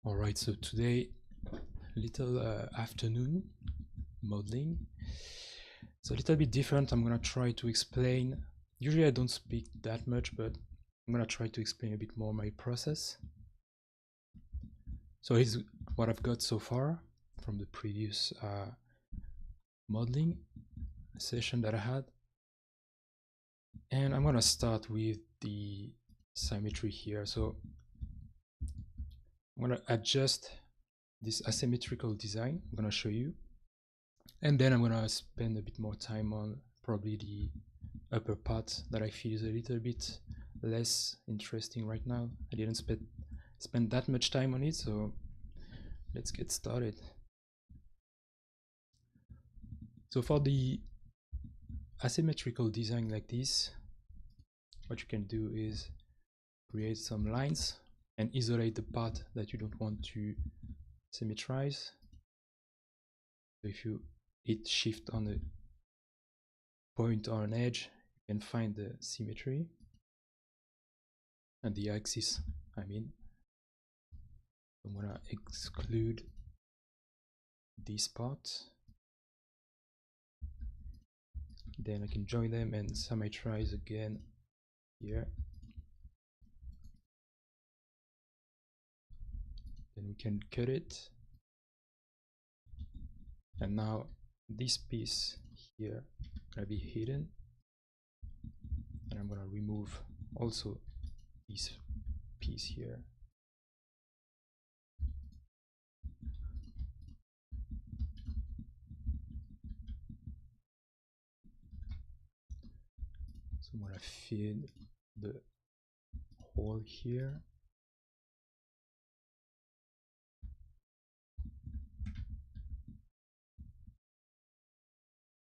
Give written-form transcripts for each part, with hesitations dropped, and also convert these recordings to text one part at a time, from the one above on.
Alright, so today, little afternoon modeling. It's a little bit different. I'm gonna try to explain. Usually I don't speak that much, but I'm gonna try to explain a bit more my process. So here's what I've got so far from the previous modeling session that I had. And I'm gonna start with the symmetry here. So I'm gonna adjust this asymmetrical design. I'm gonna show you, and then I'm gonna spend a bit more time on probably the upper part that I feel is a little bit less interesting right now. I didn't spend that much time on it, so let's get started. So for the asymmetrical design like this, what you can do is create some lines and isolate the part that you don't want to symmetrize. So if you hit shift on a point or an edge, you can find the symmetry and the axis. I'm gonna exclude this part. Then I can join them and symmetrize again here. Then we can cut it. And now this piece here gonna be hidden. And I'm gonna remove also this piece here. So I'm gonna fill the hole here.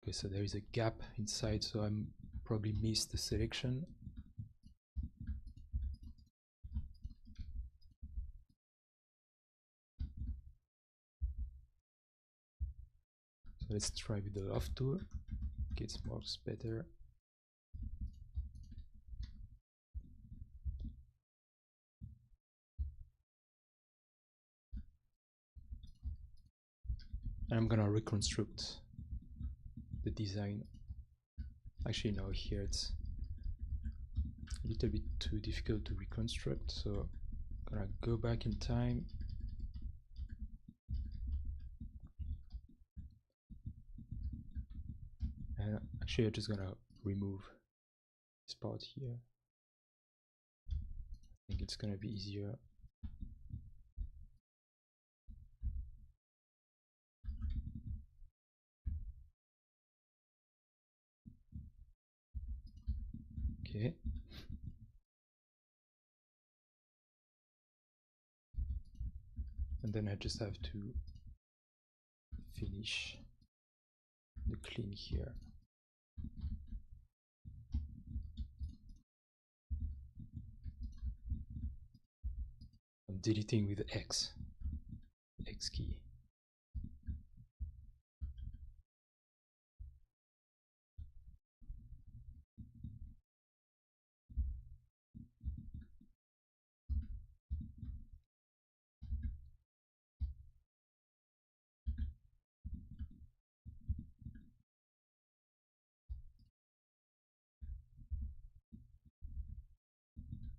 Okay, so there is a gap inside, so I'm probably missed the selection. So let's try with the loft tool. It works better. And I'm gonna reconstruct the design. Actually, no, here it's a little bit too difficult to reconstruct, so I'm gonna go back in time. And actually, I'm just gonna remove this part here. I think it's gonna be easier. Okay. And then I just have to finish the clean here. I'm deleting with the X key.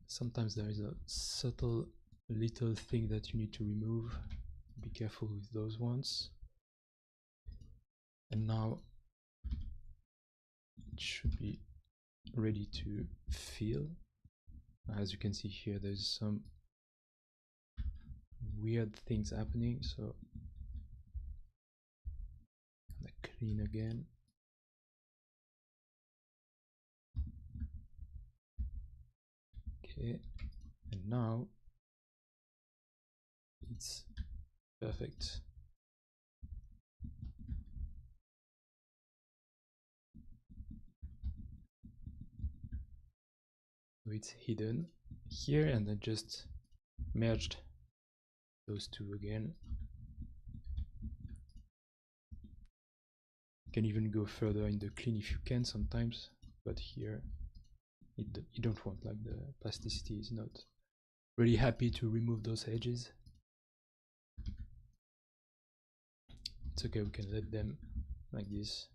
Sometimes there is a subtle little thing that you need to remove. Be careful with those ones. And now it should be ready to fill. As you can see here, there's some weird things happening, so I'm gonna clean again. Okay, and now it's perfect. So it's hidden here, and I just merged those two again. You can even go further in the clean if you can sometimes, but here you don't want, like, the plasticity is not really happy to remove those edges. it's okay, we can let them like this.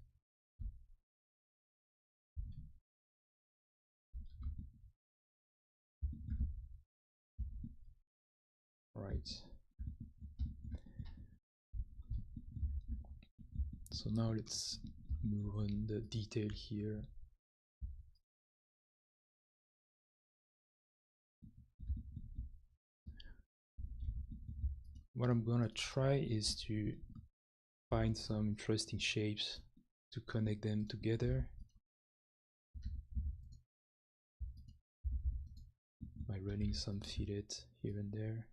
Right. So now let's move on the detail here. What I'm gonna try is to find some interesting shapes to connect them together by running some fillet here and there.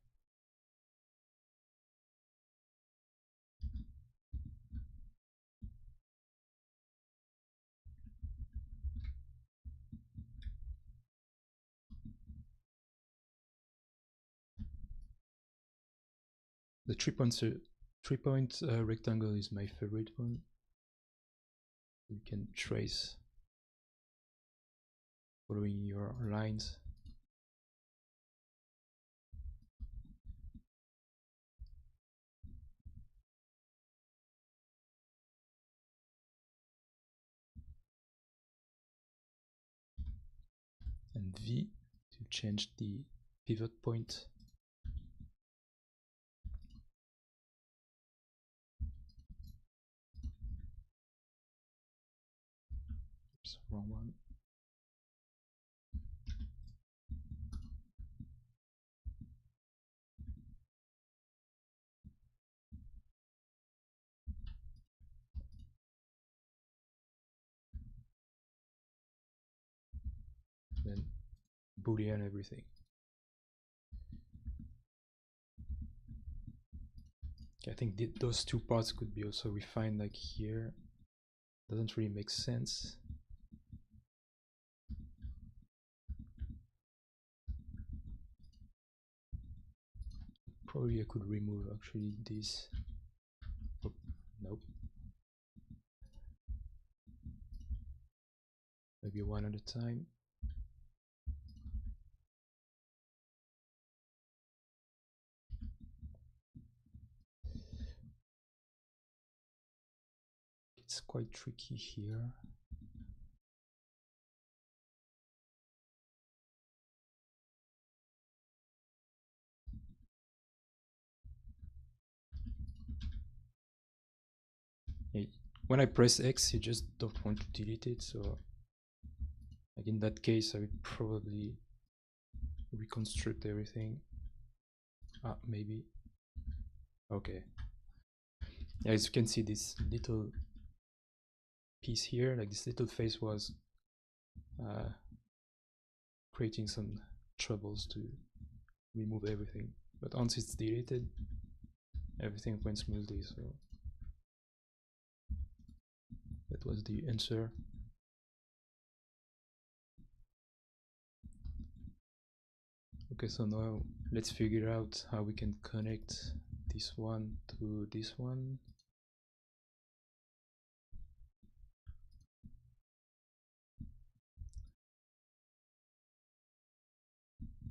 The three-point rectangle is my favorite one. You can trace following your lines. And V to change the pivot point. Oops, wrong one. Then boolean everything. Okay, I think those two parts could be also refined like here. Doesn't really make sense. Probably I could remove actually this. Oh, nope. Maybe one at a time. It's quite tricky here. When I press X, you just don't want to delete it, so like in that case I would probably reconstruct everything. Maybe. Okay. Yeah, as you can see, this little piece here, like this little face, was creating some troubles to remove everything. But once it's deleted, everything went smoothly, so that was the answer. Okay, so now let's figure out how we can connect this one to this one.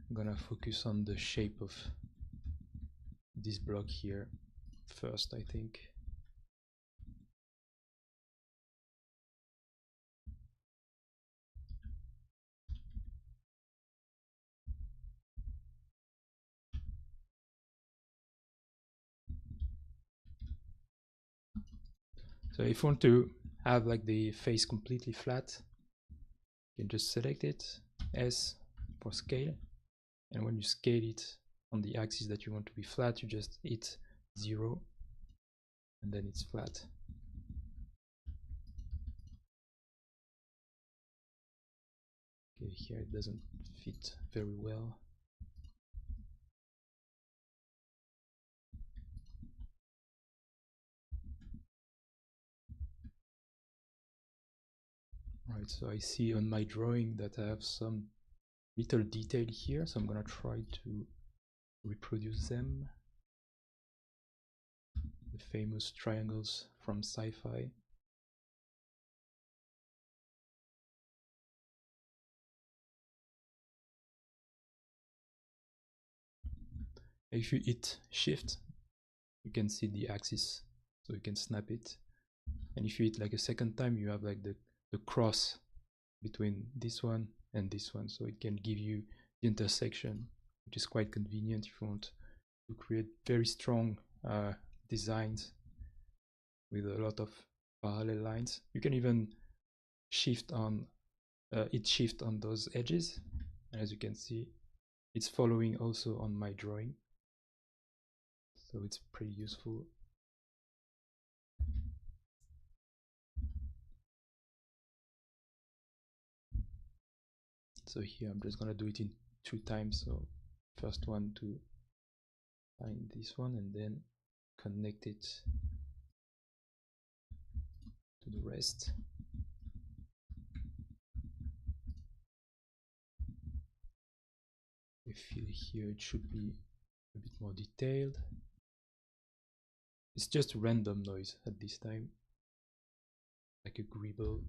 I'm gonna focus on the shape of this block here first, I think. So if you want to have like the face completely flat, you can just select it, S for scale, and when you scale it on the axis that you want to be flat, you just hit 0 and then it's flat. Okay, here it doesn't fit very well. Right, so I see on my drawing that I have some little detail here, so I'm gonna try to reproduce them. The famous triangles from sci-fi. If you hit shift, you can see the axis so you can snap it. And if you hit like a second time, you have like the cross between this one and this one, so it can give you the intersection, which is quite convenient if you want to create very strong designs with a lot of parallel lines. You can even shift on shift on those edges, and as you can see, it's following also on my drawing, so it's pretty useful. So here I'm just gonna do it in 2 times. So first one to find this one and then connect it to the rest. I feel here it should be a bit more detailed. It's just random noise at this time, like a gribble.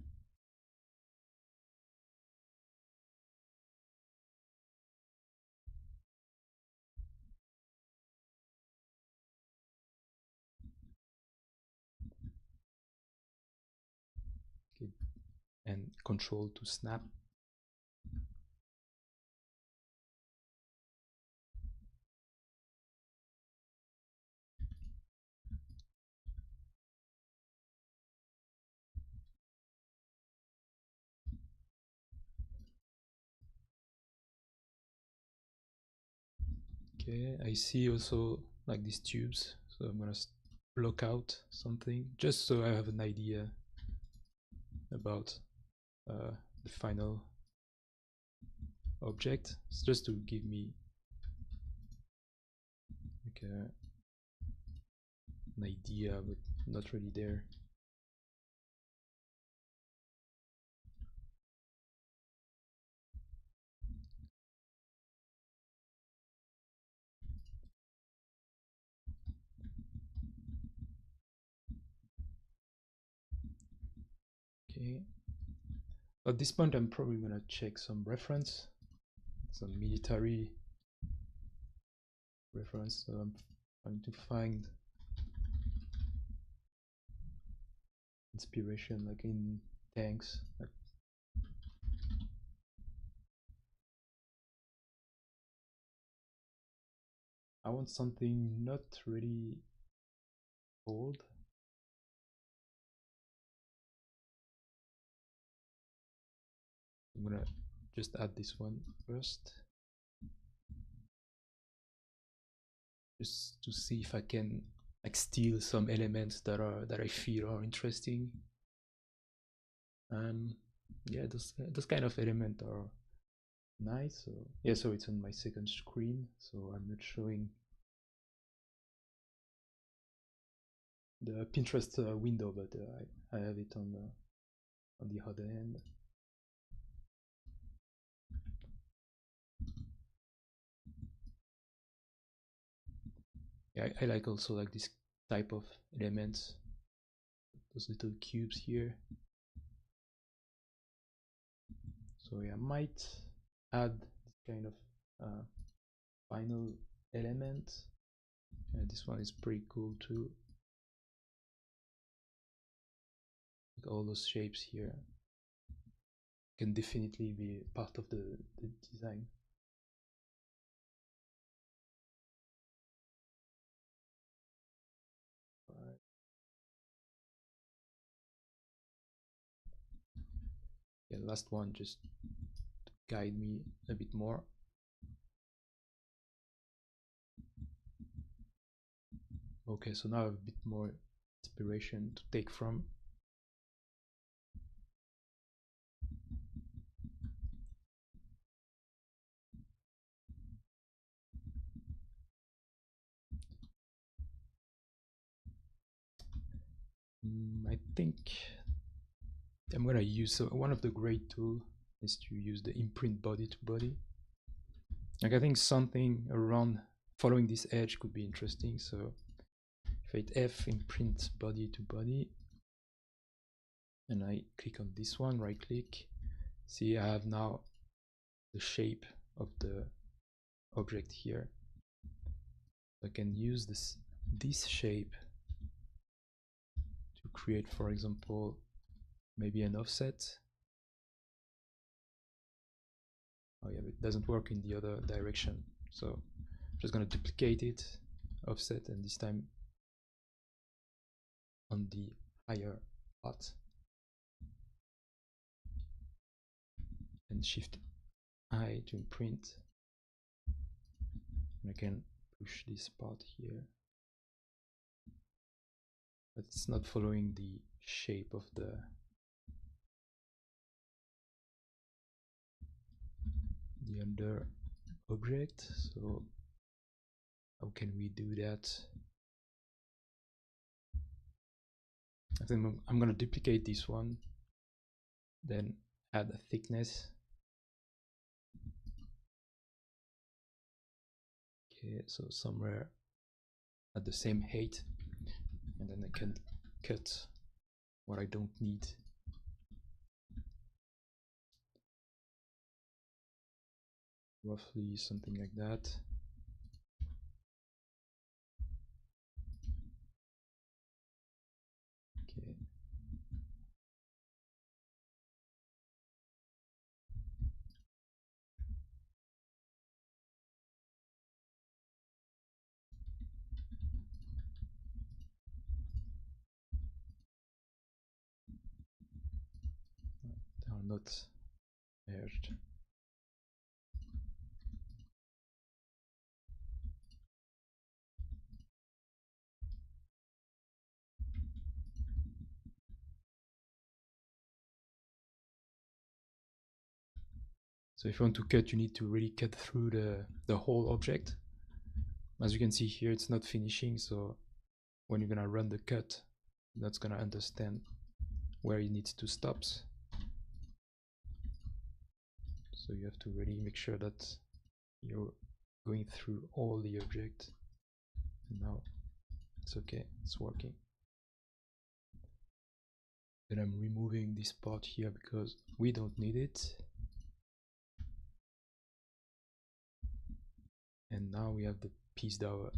Okay. And control to snap. Okay, I see also like these tubes, so I'm gonna block out something just so I have an idea about the final object. It's just to give me like an idea, but not really there. Okay. At this point, I'm probably gonna check some reference, some military reference. So I'm trying to find inspiration, like in tanks. Like I want something not really old. I'm gonna just add this one first, just to see if I can like steal some elements that I feel are interesting. Yeah, those kind of elements are nice. So yeah, so it's on my second screen, so I'm not showing the Pinterest window, but I have it on the other end. Yeah, I like also like this type of elements, those little cubes here. So yeah, I might add this kind of final element. This one is pretty cool too. Like all those shapes here can definitely be part of the design. Right. Yeah, last one just to guide me a bit more. Okay, so now I have a bit more inspiration to take from. I think I'm gonna use one of the great tools is to use the imprint body to body. Like I think something around following this edge could be interesting. So if I hit F, imprint body to body, and I click on this one, right click, see I have now the shape of the object here. I can use this shape create, for example, maybe an offset. Oh yeah, but it doesn't work in the other direction. So I'm just going to duplicate it, offset, and this time on the higher part. And Shift I to imprint. And I can push this part here. But it's not following the shape of the under object. So how can we do that? I think I'm going to duplicate this one, then add a thickness. Okay, so somewhere at the same height, and then I can cut what I don't need. Roughly something like that. Okay. They are not merged. So if you want to cut, you need to really cut through the whole object. As you can see here, it's not finishing, so when you're gonna run the cut, that's gonna understand where it needs to stop. So you have to really make sure that you're going through all the object. And now it's okay, it's working. Then I'm removing this part here because we don't need it. And now we have the piece that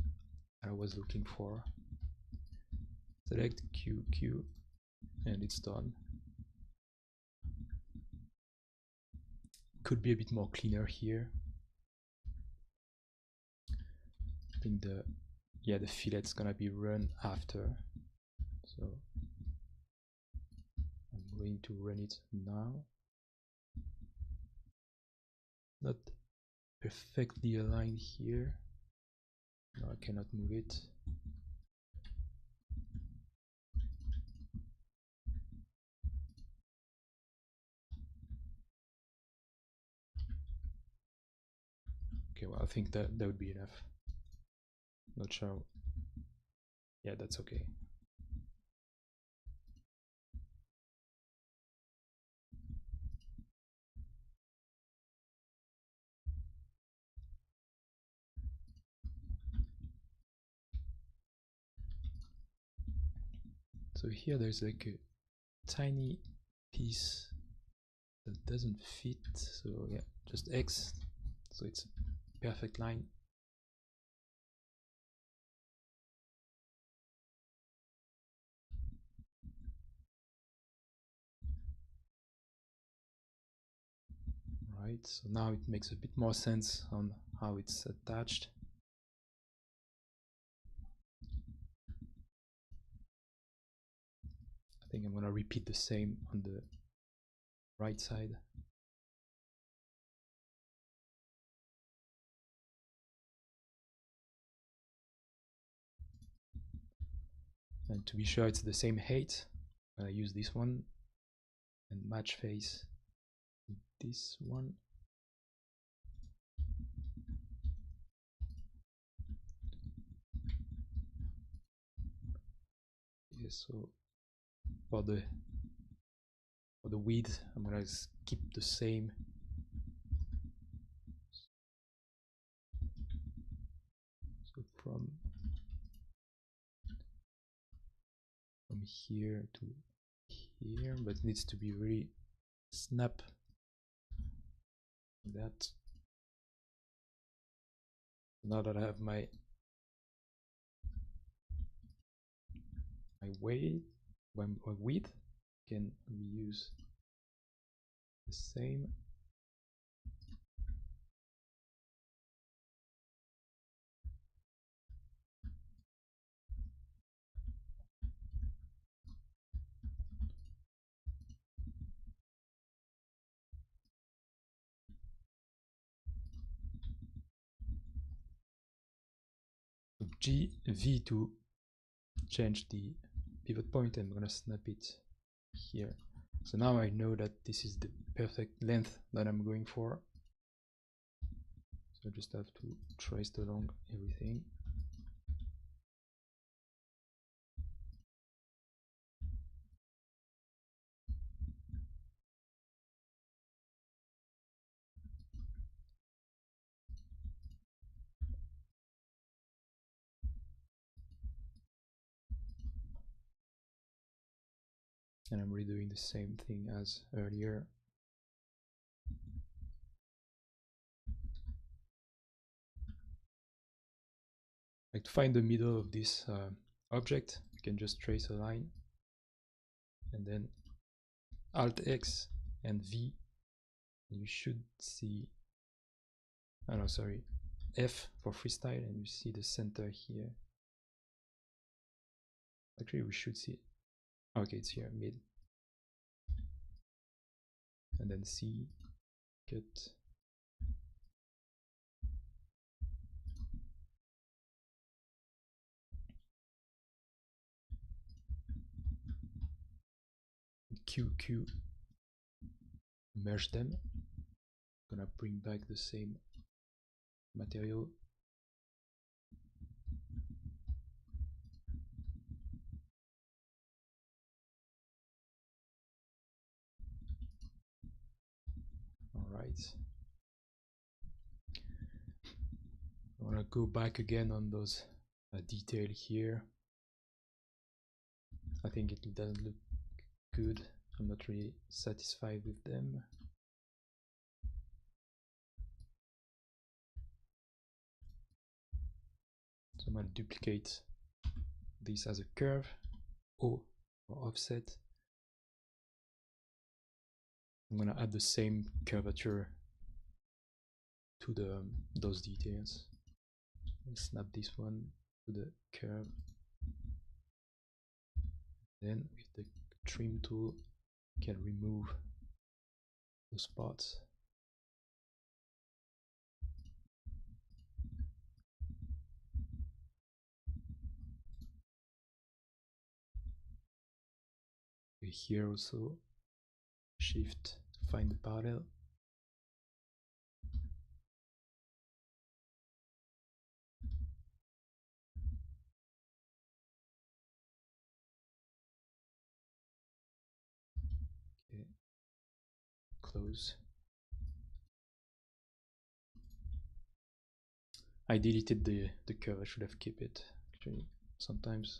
I was looking for. Select QQ, and it's done. Could be a bit more cleaner here. I think the fillet's gonna be run after. So I'm going to run it now. Not perfectly aligned here. No, I cannot move it. Okay, well, I think that would be enough. Not sure. Yeah, that's okay. So here there's like a tiny piece that doesn't fit. So yeah, just X. So it's a perfect line. Right, so now it makes a bit more sense on how it's attached. I think I'm going to repeat the same on the right side. And to be sure it's the same height, I use this one and match face with this one. Yeah, so for the width, I'm gonna keep the same. So from here to here, but it needs to be really snap that. Now that I have my weight, width, can reuse the same. V to change the pivot point. I'm gonna snap it here. So now I know that this is the perfect length that I'm going for. So I just have to trace along everything. And I'm redoing the same thing as earlier. Like to find the middle of this object, you can just trace a line and then Alt X and V, and you should see, oh no, sorry, F for freestyle, and you see the center here. Actually, we should see it. Okay, it's here, mid. And then C, cut. Q, merge them. Gonna bring back the same material. All right. I wanna go back again on those detail here. I think it doesn't look good. I'm not really satisfied with them. So I'm going to duplicate this as a curve, O or offset. I'm going to add the same curvature to those details. I'll snap this one to the curve. Then with the trim tool, you can remove those spots. Here also, shift, find the parallel. Okay. Close. I deleted the curve. I should have kept it. Actually, sometimes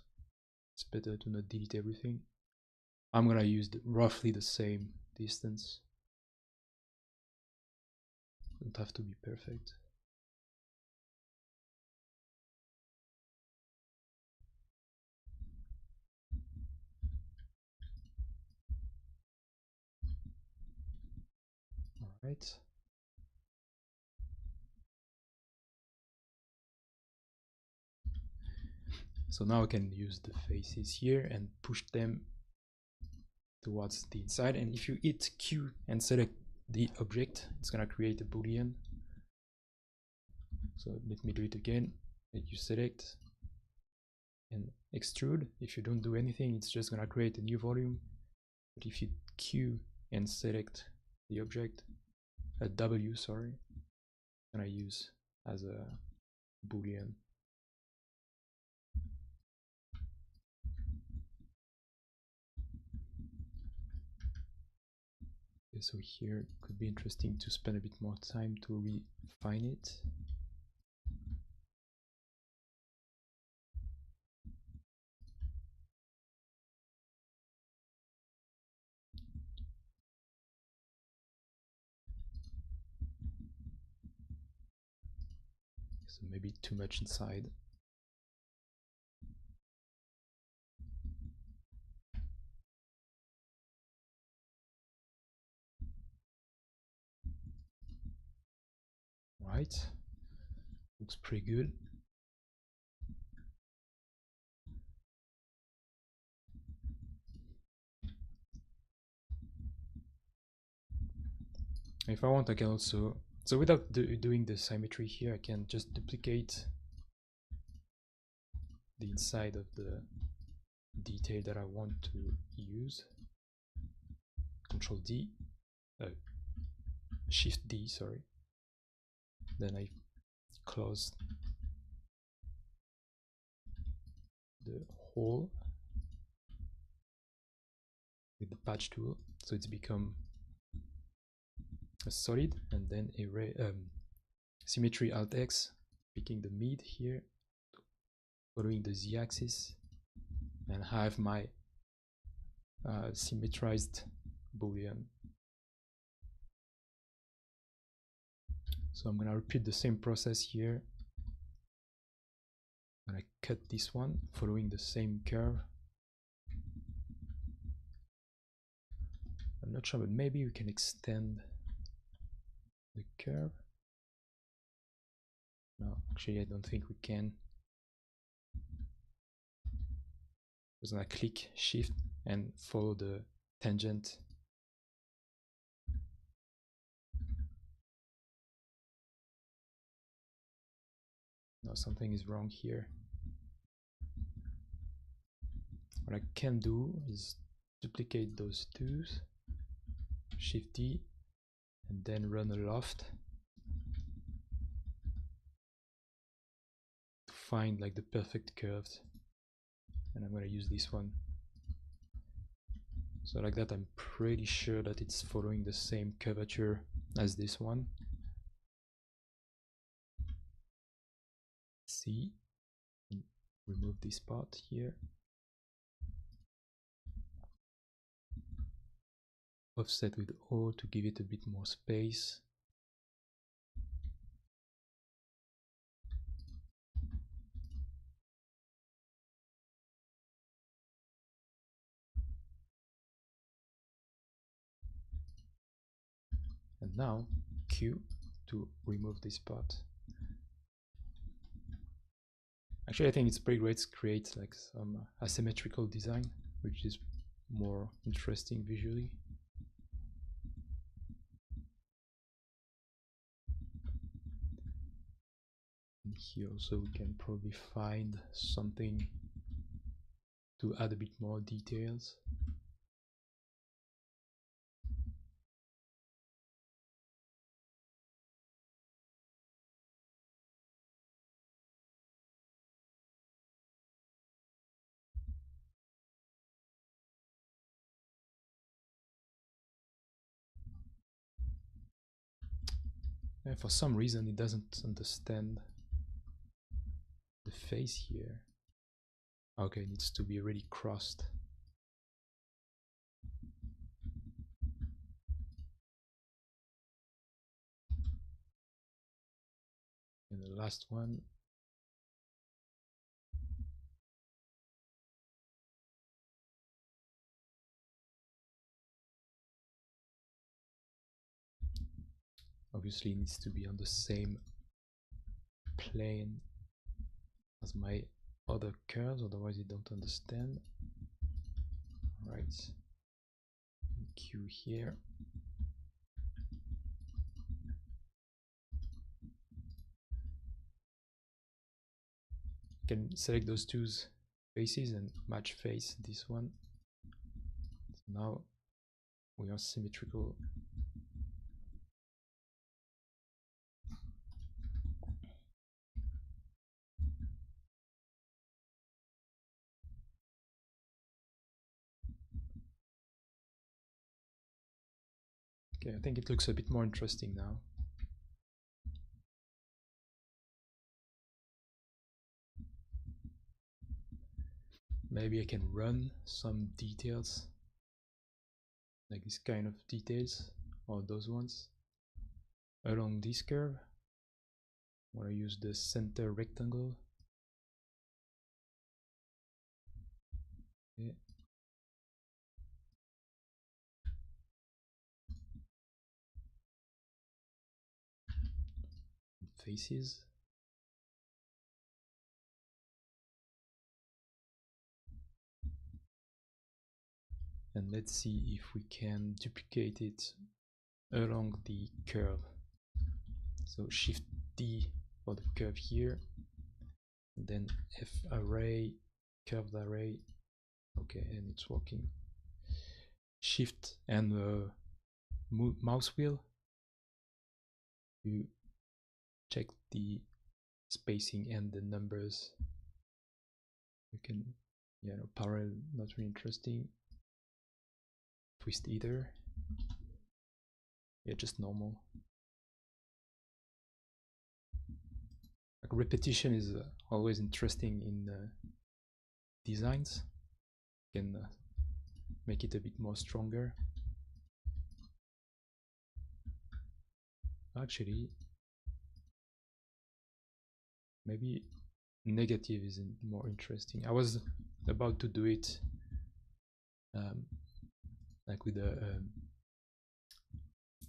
it's better to not delete everything. I'm gonna use roughly the same distance. Don't have to be perfect. All right. So now I can use the faces here and push them towards the inside. And if you hit Q and select the object, it's gonna create a boolean. So let me do it again. Let you select and extrude. If you don't do anything, it's just gonna create a new volume. But if you Q and select the object, a W, sorry, and I use as a boolean. Okay, so here it could be interesting to spend a bit more time to refine it. So maybe too much inside. right, looks pretty good. If I want, I can also, so without doing the symmetry here, I can just duplicate the inside of the detail that I want to use. Control D, Shift D, sorry. Then I close the hole with the patch tool, so it's become a solid, and then symmetry Alt X, picking the mid here, following the Z axis, and have my symmetrized boolean. So I'm gonna repeat the same process here. I'm gonna cut this one following the same curve. I'm not sure, but maybe we can extend the curve. No, actually I don't think we can. Just gonna click Shift and follow the tangent. No, something is wrong here. What I can do is duplicate those twos, Shift D, and then run a loft to find like the perfect curves. And I'm going to use this one. So like that, I'm pretty sure that it's following the same curvature as this one. C, and remove this part here. Offset with O to give it a bit more space. And now Q to remove this part. Actually, I think it's pretty great to create like some asymmetrical design, which is more interesting visually. And here also we can probably find something to add a bit more details. And for some reason it doesn't understand the face here. Okay, it needs to be really crossed. And the last one. Obviously it needs to be on the same plane as my other curves, otherwise you don't understand. Right, Q here. You can select those two faces and match face this one. So now we are symmetrical. Okay, I think it looks a bit more interesting now. Maybe I can run some details, like this kind of details, or those ones, along this curve. I want to use the center rectangle. Okay. faces. And let's see if we can duplicate it along the curve. So Shift D for the curve here, and then F array, curved array. Okay, and it's working. Shift and mouse wheel. You check the spacing and the numbers. You can, yeah, no, parallel, not really interesting. Twist either. Yeah, just normal. Like repetition is always interesting in designs. You can make it a bit more stronger. Actually, maybe negative is more interesting. I was about to do it like with a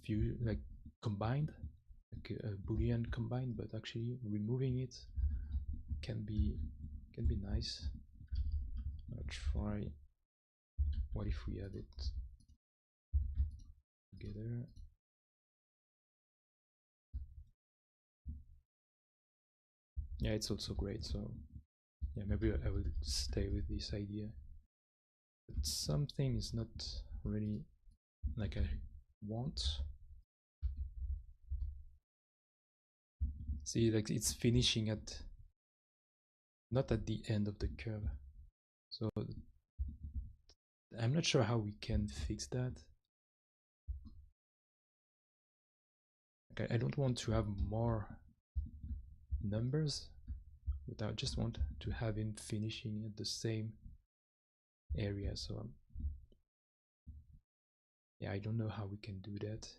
few, like combined, like a boolean combined, but actually removing it can be nice. I'll try. What if we have it together? Yeah, it's also great. So yeah, maybe I will stay with this idea. But something is not really like I want. See, like it's finishing at not at the end of the curve. So I'm not sure how we can fix that. Okay, I don't want to have more numbers, but I just want to have him finishing at the same area. So yeah, I don't know how we can do that.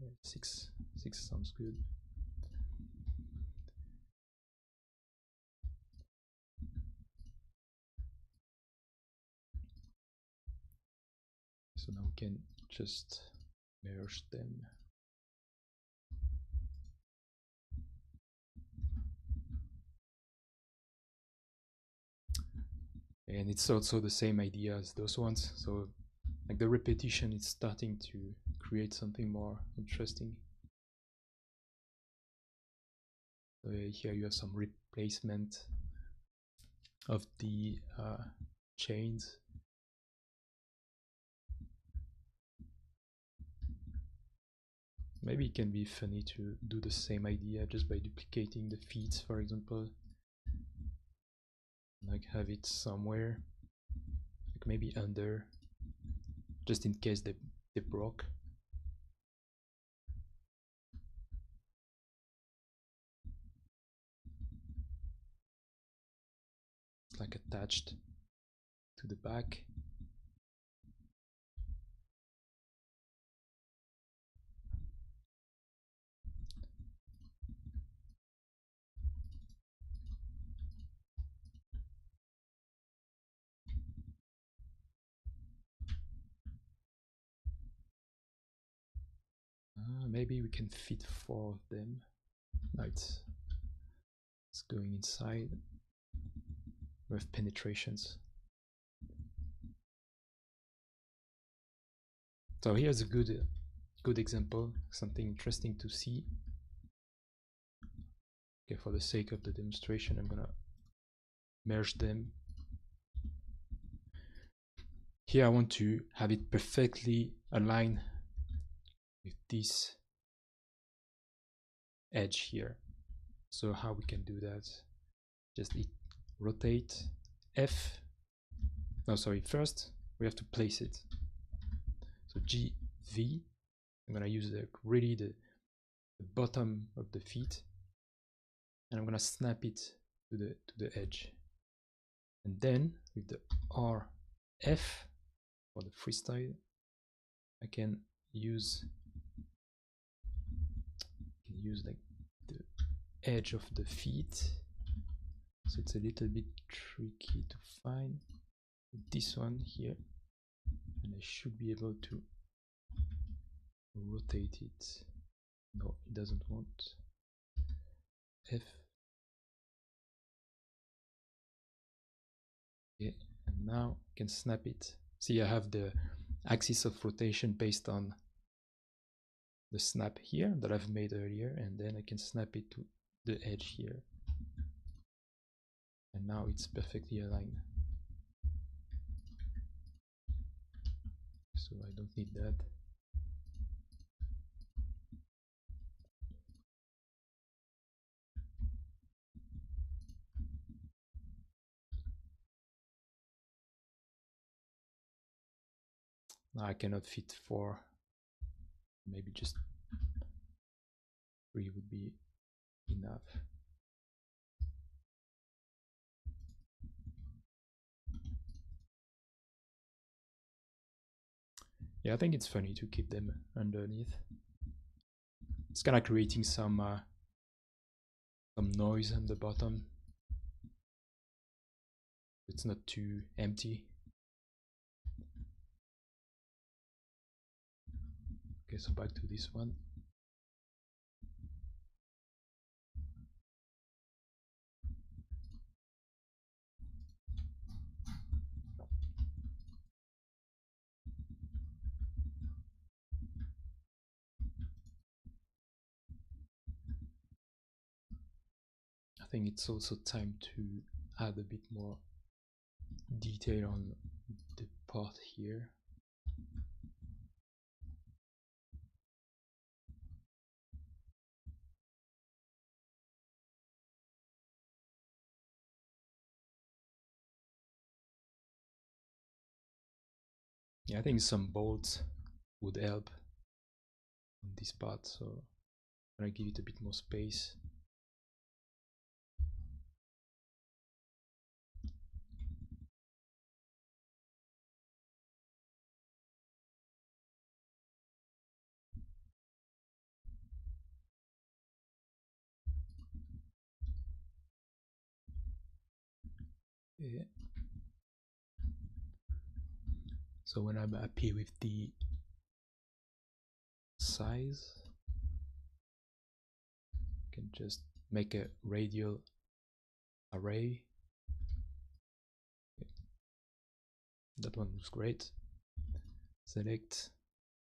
Yeah, six sounds good. So now we can just merge them. And it's also the same idea as those ones. So like the repetition is starting to create something more interesting. So here you have some replacement of the chains. Maybe it can be funny to do the same idea just by duplicating the feet, for example. Like have it somewhere, like maybe under, just in case they broke. It's like attached to the back. Maybe we can fit 4 of them. No, it's going inside with penetrations. So here's a good example, something interesting to see. Okay, for the sake of the demonstration, I'm gonna merge them. Here I want to have it perfectly aligned with this edge here. So how we can do that? Just rotate F. No, sorry, first we have to place it. So GV, I'm gonna use really the bottom of the feet, and I'm gonna snap it to the edge. And then with the RF for the freestyle, I can use like the edge of the feet. So it's a little bit tricky to find this one here, and I should be able to rotate it. No, it doesn't want. F. Okay, and now I can snap it. See, I have the axis of rotation based on the snap here that I've made earlier, and then I can snap it to the edge here. And now it's perfectly aligned. So I don't need that. Now I cannot fit 4. Maybe just 3 would be enough. Yeah, I think it's funny to keep them underneath. It's kind of creating some noise on the bottom. It's not too empty. Okay, so back to this one. I think it's also time to add a bit more detail on the part here. Yeah, I think some bolts would help on this part, so I'm gonna give it a bit more space. Yeah. So when I'm happy with the size, I can just make a radial array. Okay. That one looks great. Select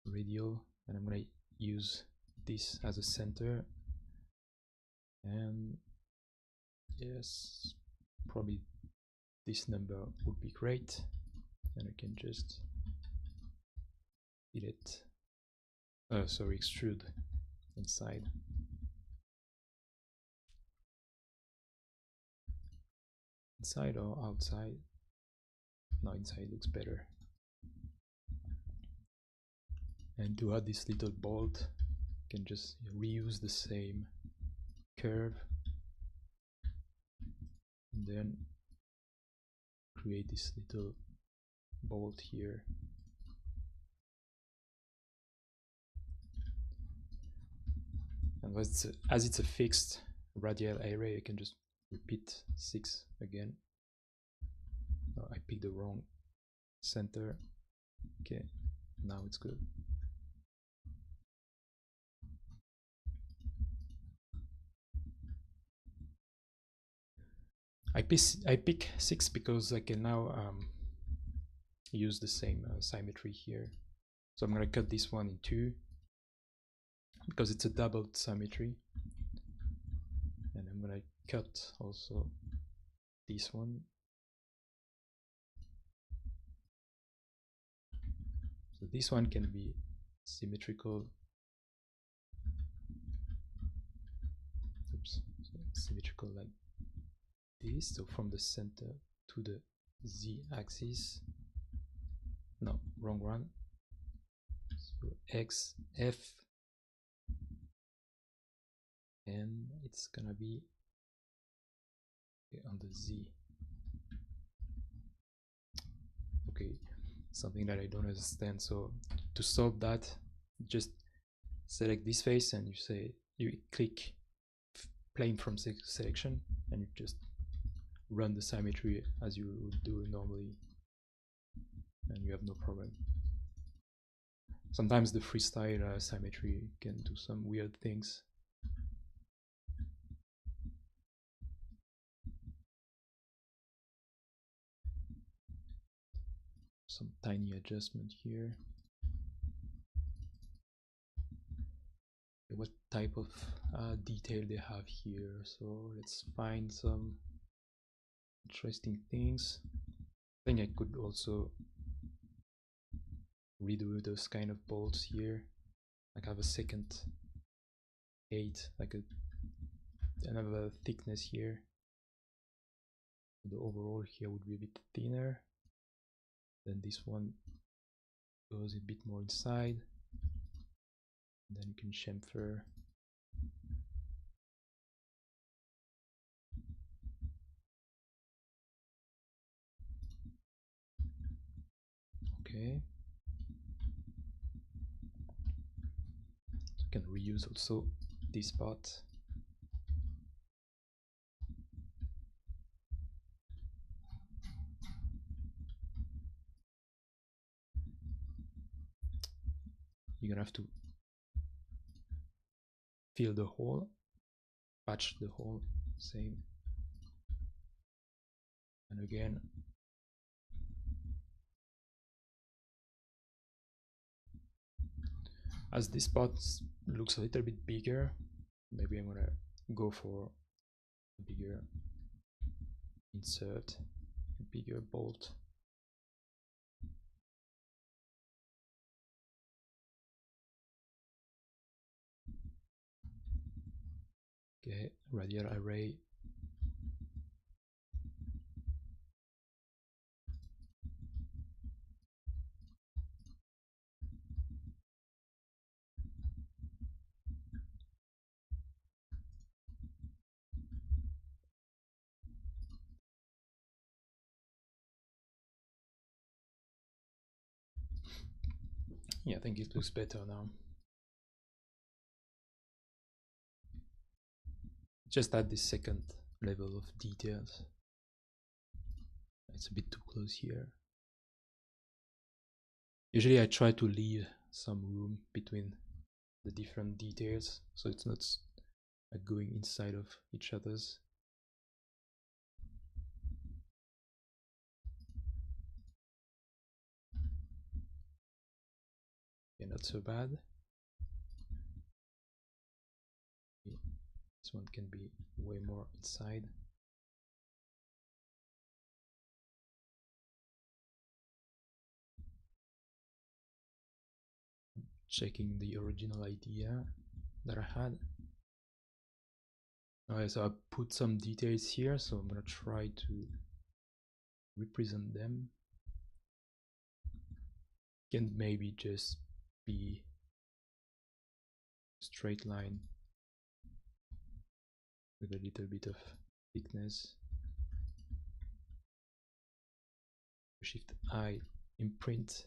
radial, and I'm gonna use this as a center. And yes, probably this number would be great. And I can just hit it. Sorry, extrude inside. Inside or outside? No, inside looks better. And to add this little bolt, you can just reuse the same curve and then create this little bolt here. And as it's a fixed radial array, I can just repeat 6 again. Oh, I picked the wrong center. Okay, now it's good. I pick 6 because I can now use the same symmetry here. So I'm going to cut this one in 2 because it's a doubled symmetry. And I'm going to cut also this one. So this one can be symmetrical. Oops, so symmetrical like this. So from the center to the Z axis. No, wrong one. So X, F, and it's gonna be on the Z. Okay, something that I don't understand. So to solve that, just select this face and you click plane from selection, and you just run the symmetry as you would do normally, and you have no problem. Sometimes the freestyle symmetry can do some weird things. Some tiny adjustment here. What type of detail they have here? So let's find some interesting things. I think I could also redo those kind of bolts here. Like have a second 8, like another thickness here. The overall here would be a bit thinner. Then this one goes a bit more inside. And then you can chamfer. Okay. So you can reuse also this part. You're gonna have to fill the hole, patch the hole, same. And again, as this part looks a little bit bigger, maybe I'm gonna go for a bigger insert, a bigger bolt. Okay, radial array. Yeah, I think it looks better now. Just add this second level of details. It's a bit too close here. Usually I try to leave some room between the different details, so it's not like going inside of each other's. Yeah, not so bad. This one can be way more inside. Checking the original idea that I had. Okay, so I put some details here, so I'm gonna try to represent them. Can maybe just be straight line with a little bit of thickness. Shift I, imprint.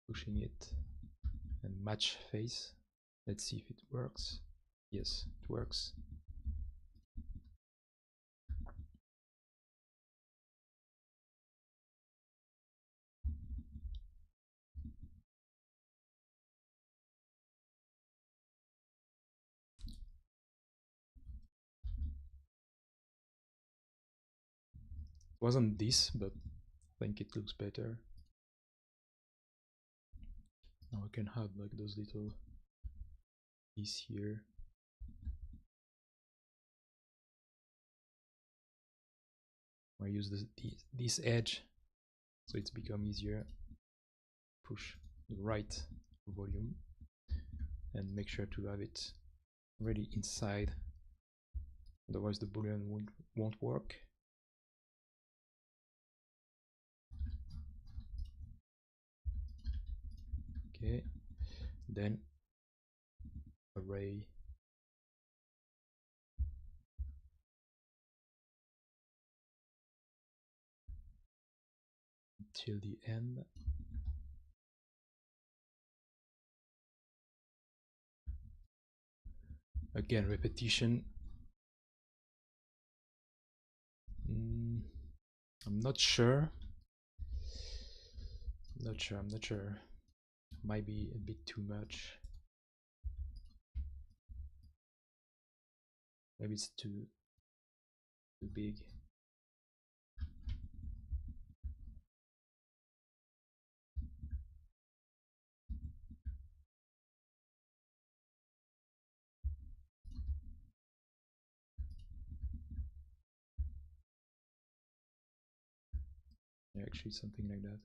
Pushing it and match face. Let's see if it works. Yes, it works. It wasn't this, but I think it looks better. Now I can have like those little piece here. I use this edge, so it's become easier. Push the right volume and make sure to have it really inside, otherwise the boolean won't work. Okay, then array till the end. Again, repetition. I'm not sure. I'm not sure. Might be a bit too much. Maybe it's too big. Yeah, actually something like that.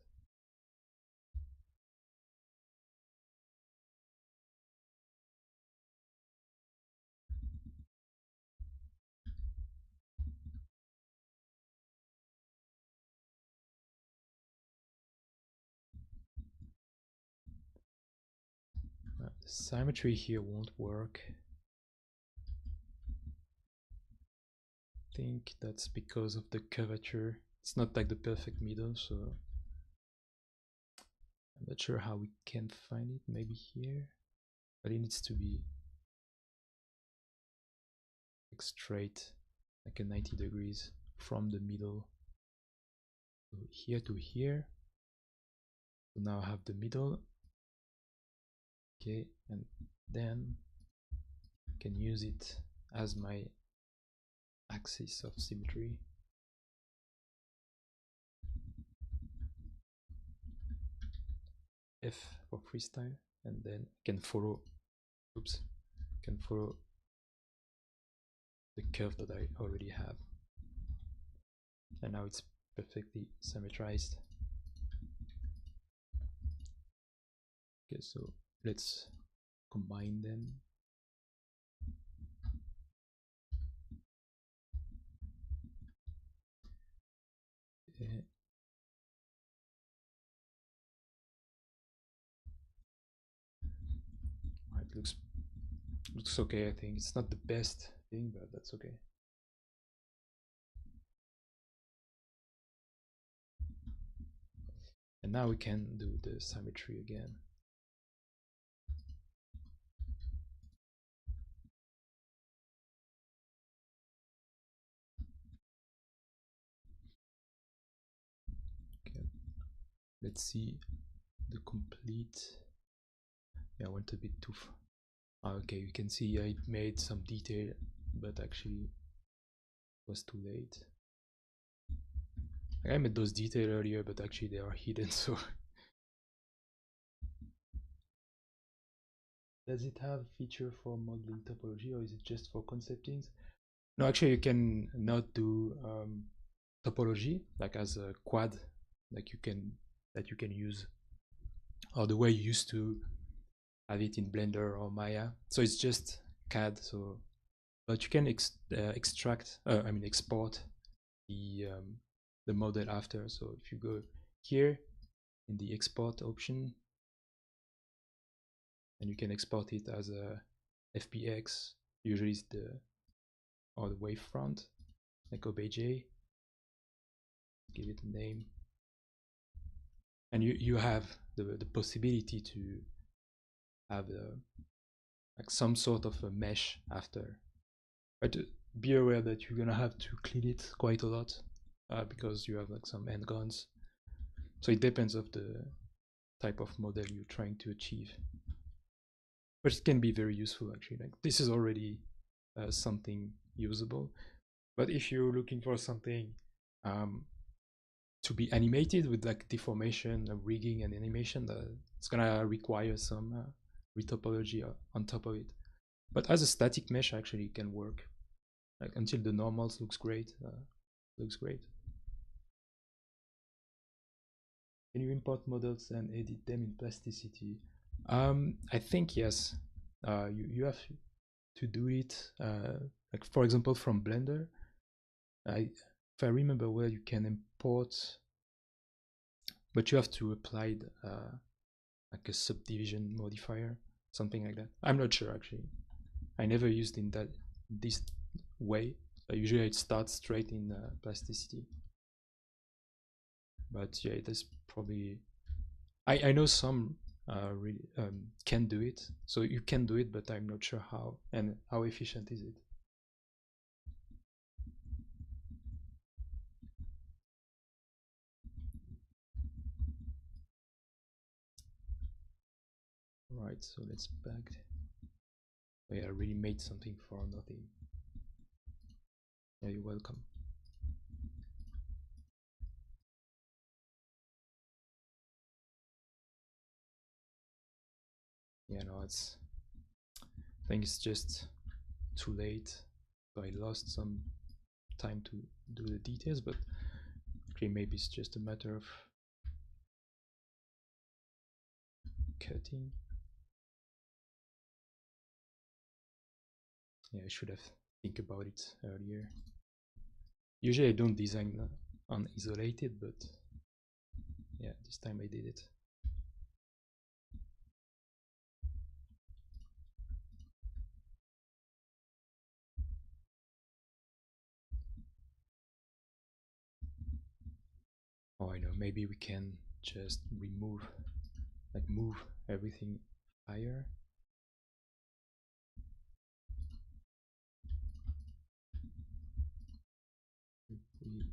The symmetry here won't work. I think that's because of the curvature. It's not like the perfect middle, so I'm not sure how we can find it. Maybe here, but it needs to be like straight, like a 90 degrees from the middle. So here to here. So now I have the middle. Okay, and then I can use it as my axis of symmetry. F for freestyle, and then I can follow, oops, can follow the curve that I already have. And now it's perfectly symmetrized. Okay, so let's combine them. Okay. Right, looks okay. I think it's not the best thing, but that's okay. And now we can do the symmetry again. Okay, let's see the complete. Yeah, I went a bit too far. Okay, you can see I made some detail, but actually it was too late. I made those details earlier, but actually they are hidden, so. Does it have a feature for modeling topology, or is it just for concepting? No, actually you can not do topology like as a quad, like you can use, or the way you used to have it in Blender or Maya. So it's just CAD. So, but you can extract, I mean export the model after. So if you go here in the export option, and you can export it as a FBX. Usually it's the wavefront, like OBJ. Give it a name, and you have the possibility to have like some sort of a mesh after. But be aware that you're gonna have to clean it quite a lot because you have like some endguns. So it depends of the type of model you're trying to achieve. But it can be very useful actually. Like this is already something usable. But if you're looking for something to be animated with like deformation, rigging, and animation, it's gonna require some retopology on top of it. But as a static mesh, actually, it can work. Like until the normals looks great. Looks great. Can you import models and edit them in Plasticity? I think yes. You have to do it. Like for example, from Blender. If I remember well, you can import, but you have to apply like a subdivision modifier, something like that. I'm not sure actually. I never used in this way. Usually it starts straight in Plasticity. But yeah, it is probably. I know some really can do it, so you can do it, but I'm not sure how and how efficient is it. Right, so let's back. Oh yeah, I really made something for nothing. Yeah, you're welcome. Yeah, no, I think it's just too late. So I lost some time to do the details, but okay, maybe it's just a matter of cutting. Yeah, I should have think about it earlier. Usually I don't design on isolated, but yeah, this time I did it. Oh, I know, maybe we can just remove, like move everything higher. We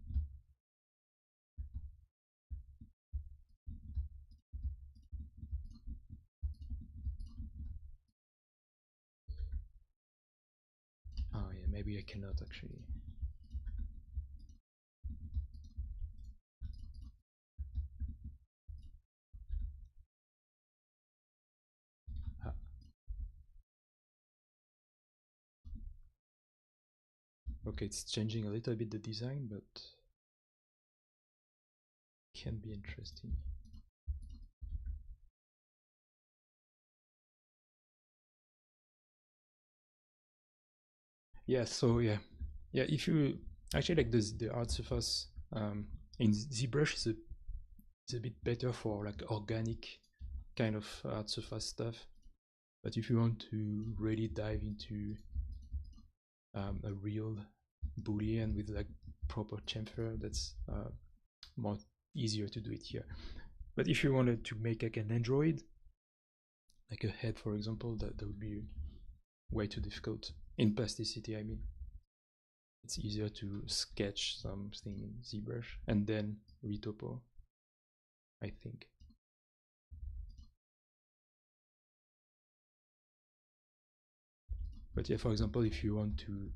oh yeah, maybe I cannot actually. Ah. Okay, it's changing a little bit the design, but can be interesting. Yeah, so yeah, if you actually like the art surface in ZBrush is a bit better for like organic kind of art surface stuff, but if you want to really dive into a real boolean with like proper chamfer, that's more easier to do it here. But if you wanted to make like an android, like a head for example, that would be way too difficult in Plasticity. I mean, it's easier to sketch something in ZBrush and then retopo, I think. But yeah, for example, if you want to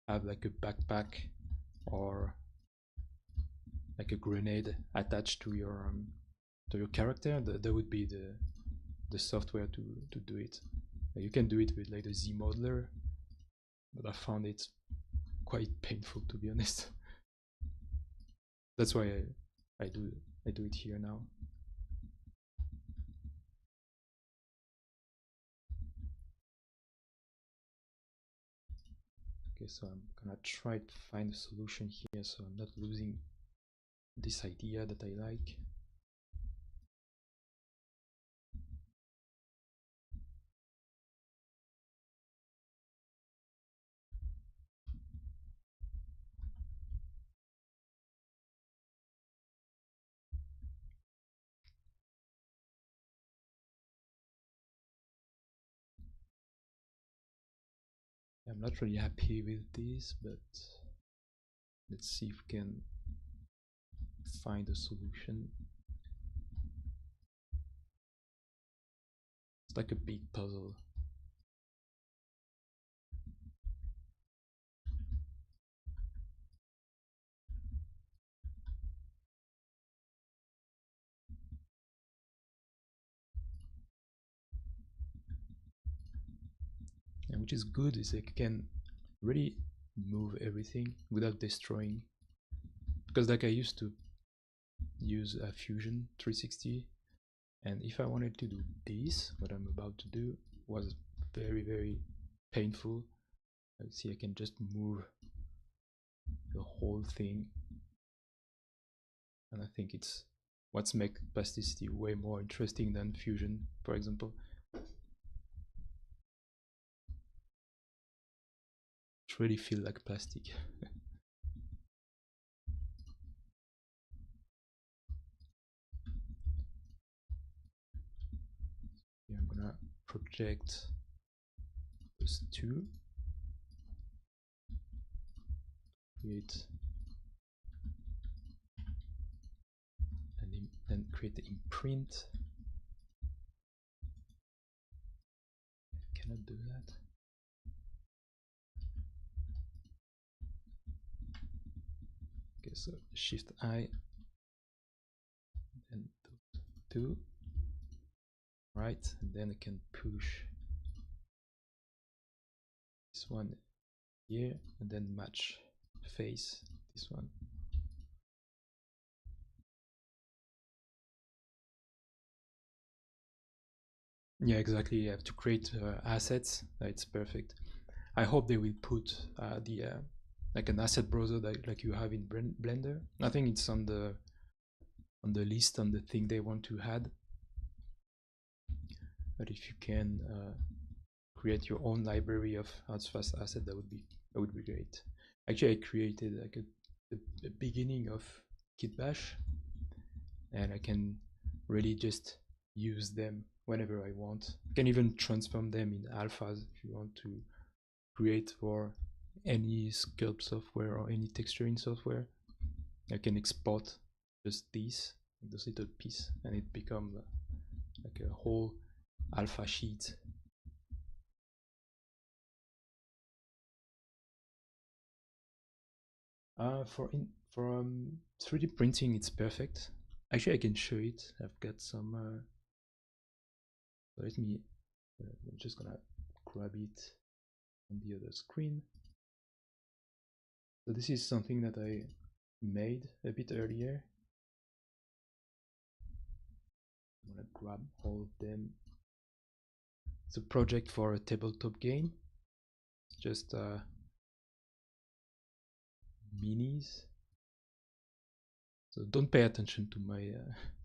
have like a backpack or like a grenade attached to your character, that would be the software to do it. You can do it with like the Z modeler, but I found it quite painful, to be honest. That's why I do it here now. Okay, so I'm gonna try to find a solution here so I'm not losing this idea that I like. I'm not really happy with this, but let's see if we can find a solution. It's like a big puzzle. And which is good is like you can really move everything without destroying. Because like I used to use a Fusion 360, and if I wanted to do this, what I'm about to do was very painful. Let's see, I can just move the whole thing, and I think it's what's make Plasticity way more interesting than Fusion, for example. It really feels like plastic. Yeah, I'm gonna project those two, create and then create the imprint. so Shift I, and 2, right, and then I can push this one here, and then match face this one. Yeah, exactly. You have to create assets. It's perfect. I hope they will put like an asset browser like you have in Blender. I think it's on the list, on the thing they want to add. But if you can create your own library of fast asset, that would be great. Actually, I created like a beginning of Kitbash, and I can really just use them whenever I want. You can even transform them in alphas if you want to create for any sculpt software or any texturing software. I can export just this little piece, and it becomes like a whole alpha sheet. For 3D printing, it's perfect. Actually, I can show it. I've got some. Let me. I'm just gonna grab it on the other screen. So this is something that I made a bit earlier. I'm gonna grab all of them. It's a project for a tabletop game. It's just minis. So don't pay attention to my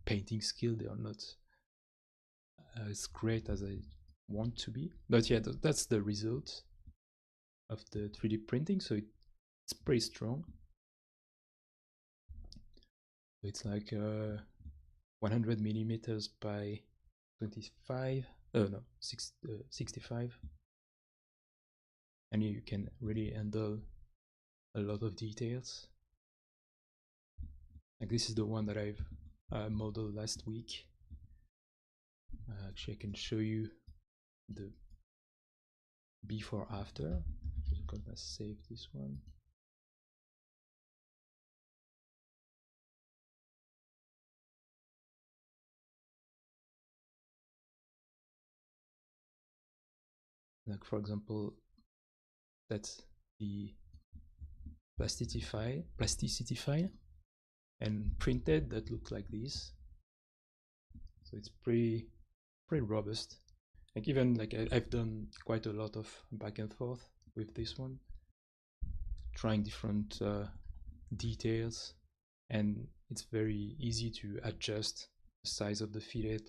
painting skill. They are not as great as I want to be. But yeah, that's the result of the 3D printing. So it's pretty strong. It's like 100 millimeters by 25. Oh no, 65. And you can really handle a lot of details. Like this is the one that I've modeled last week. Actually, I can show you the before after. Just gonna save this one. Like for example, that's the plasticity file, and printed that looks like this. So it's pretty robust. Like even like I've done quite a lot of back and forth with this one, trying different details, and it's very easy to adjust the size of the fillet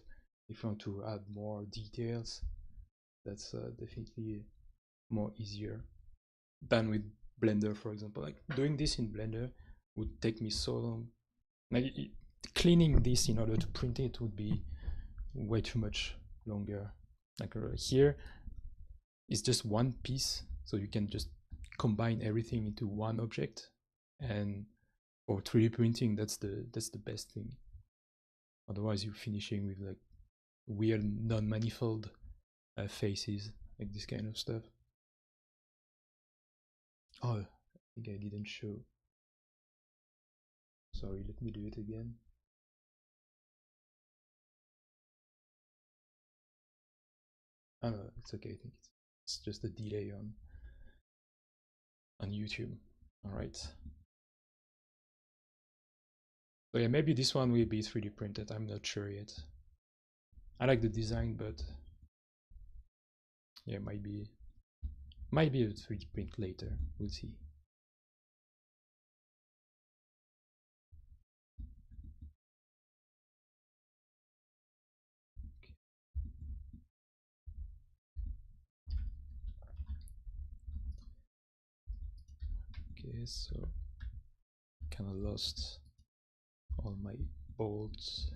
if you want to add more details. That's definitely more easier than with Blender, for example. Like doing this in Blender would take me so long. Like cleaning this in order to print it would be way too much longer. Like here it's just one piece, so you can just combine everything into one object, and for 3D printing that's the best thing. Otherwise you're finishing with like weird non-manifold faces, like this kind of stuff. Oh, I think I didn't show. Sorry, let me do it again. Oh no, it's okay. I think it's just a delay on YouTube. All right. So yeah, maybe this one will be 3D printed. I'm not sure yet. I like the design, but yeah, might be a 3D print later. We'll see. Okay, so kind of lost all my bolts.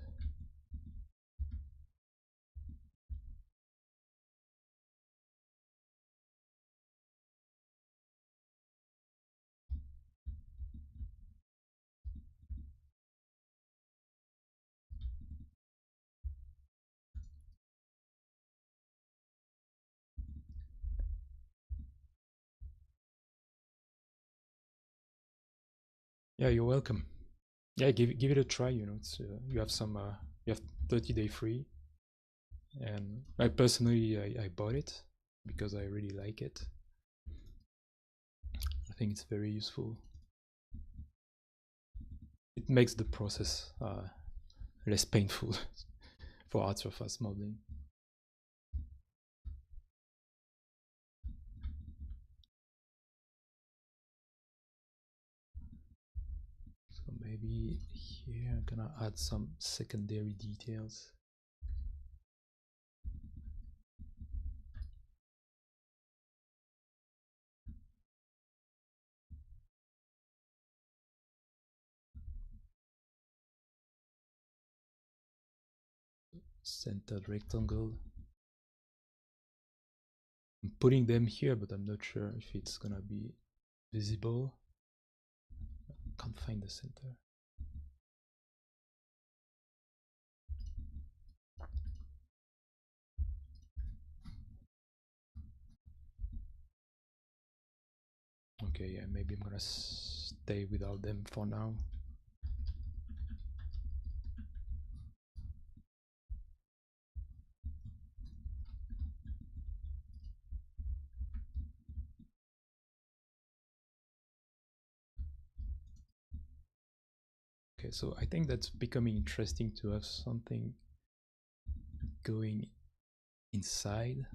Yeah, you're welcome. Yeah, give it a try. You know, it's you have some you have 30-day free, and I personally I bought it because I really like it. I think it's very useful. It makes the process less painful for hard surface modeling. So maybe here I'm gonna add some secondary details. Centered rectangle. I'm putting them here, but I'm not sure if it's gonna be visible. Can't find the center. Okay, yeah, maybe I'm gonna stay without them for now. Okay, so I think that's becoming interesting to have something going inside,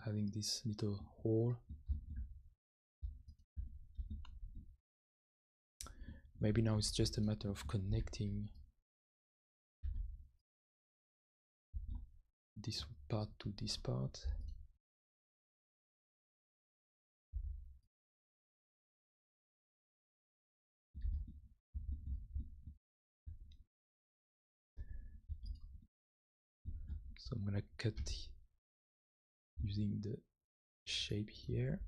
having this little hole. Maybe now it's just a matter of connecting this part to this part. So I'm gonna cut using the shape here.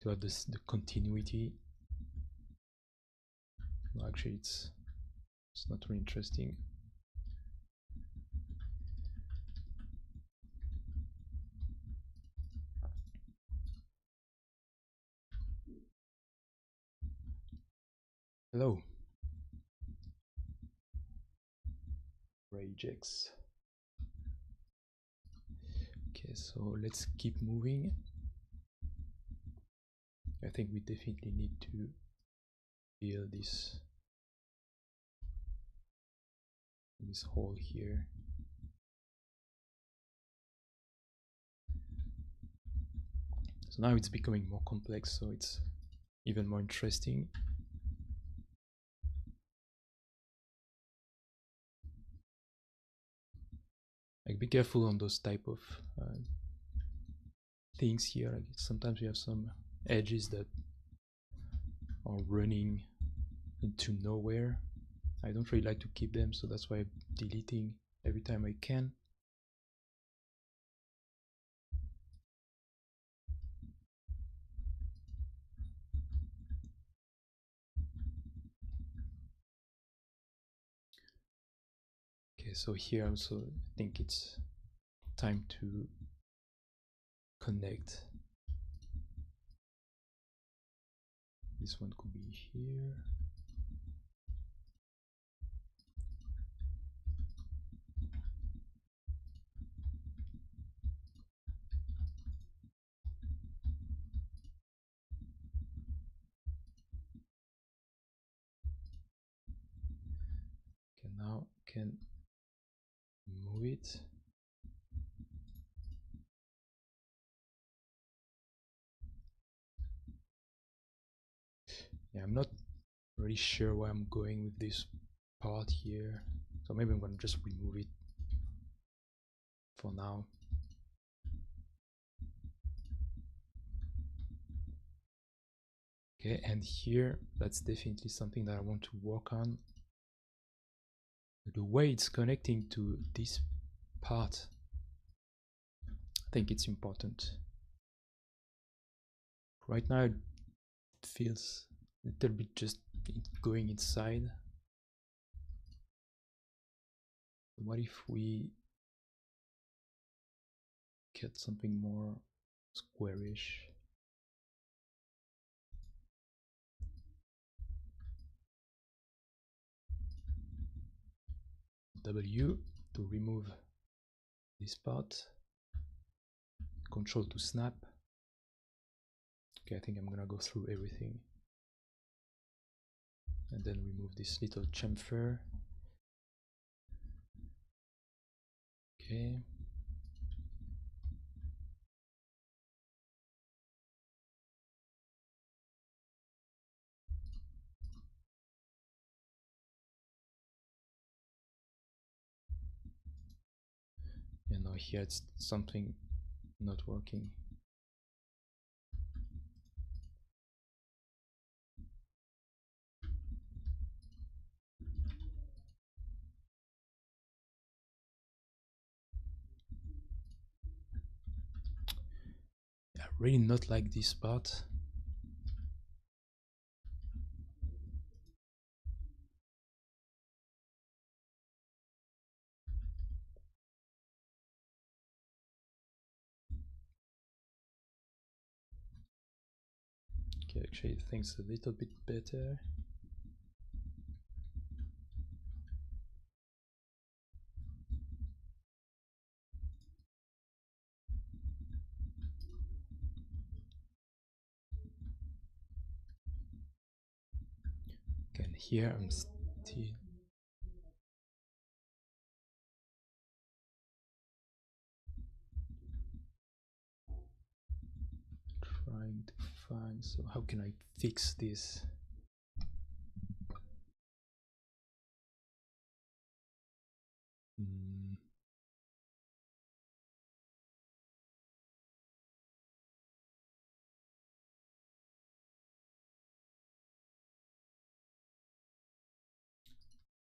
To have this, the continuity. No, actually it's not really interesting. Hello. Regex. Okay, so let's keep moving. I think we definitely need to build this hole here. So now it's becoming more complex, so it's even more interesting. Like, be careful on those type of things here. Like, sometimes we have some edges that are running into nowhere. I don't really like to keep them, so that's why I'm deleting every time I can. Okay, so here also I think it's time to connect. This one could be here. Okay, now I can move it. Yeah, I'm not really sure where I'm going with this part here, so maybe I'm gonna just remove it for now. Okay, and here that's definitely something that I want to work on. The way it's connecting to this part, I think it's important. Right now it feels a little bit just going inside. What if we get something more squarish. W to remove this part. Control to snap. Okay, I think I'm gonna go through everything. And then remove this little chamfer. Okay. And now here it's something not working. I really not like this part. Okay, actually things a little bit better. Okay, and here I'm still trying to find, so how can I fix this?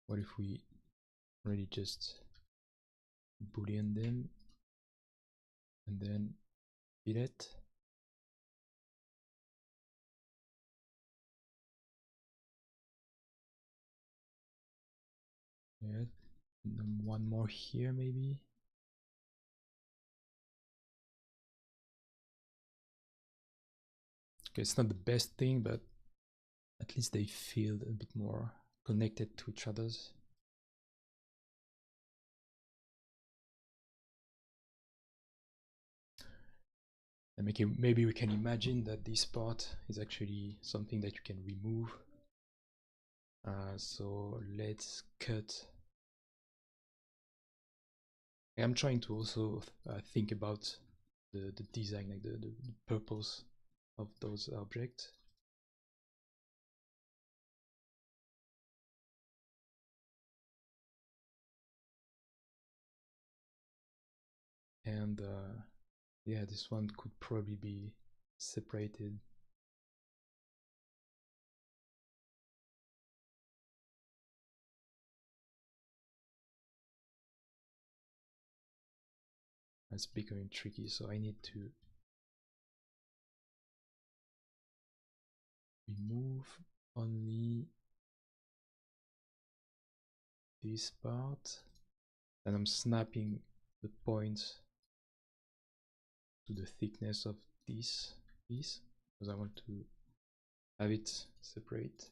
What if we really just boolean them and then hit it? Yeah, and then one more here maybe. Okay, it's not the best thing, but at least they feel a bit more connected to each other's. And maybe we can imagine that this part is actually something that you can remove. So let's cut. I'm trying to also think about the design, like the purpose of those objects. And yeah, this one could probably be separated. It's becoming tricky, so I need to remove only this part, and I'm snapping the points to the thickness of this piece because I want to have it separate.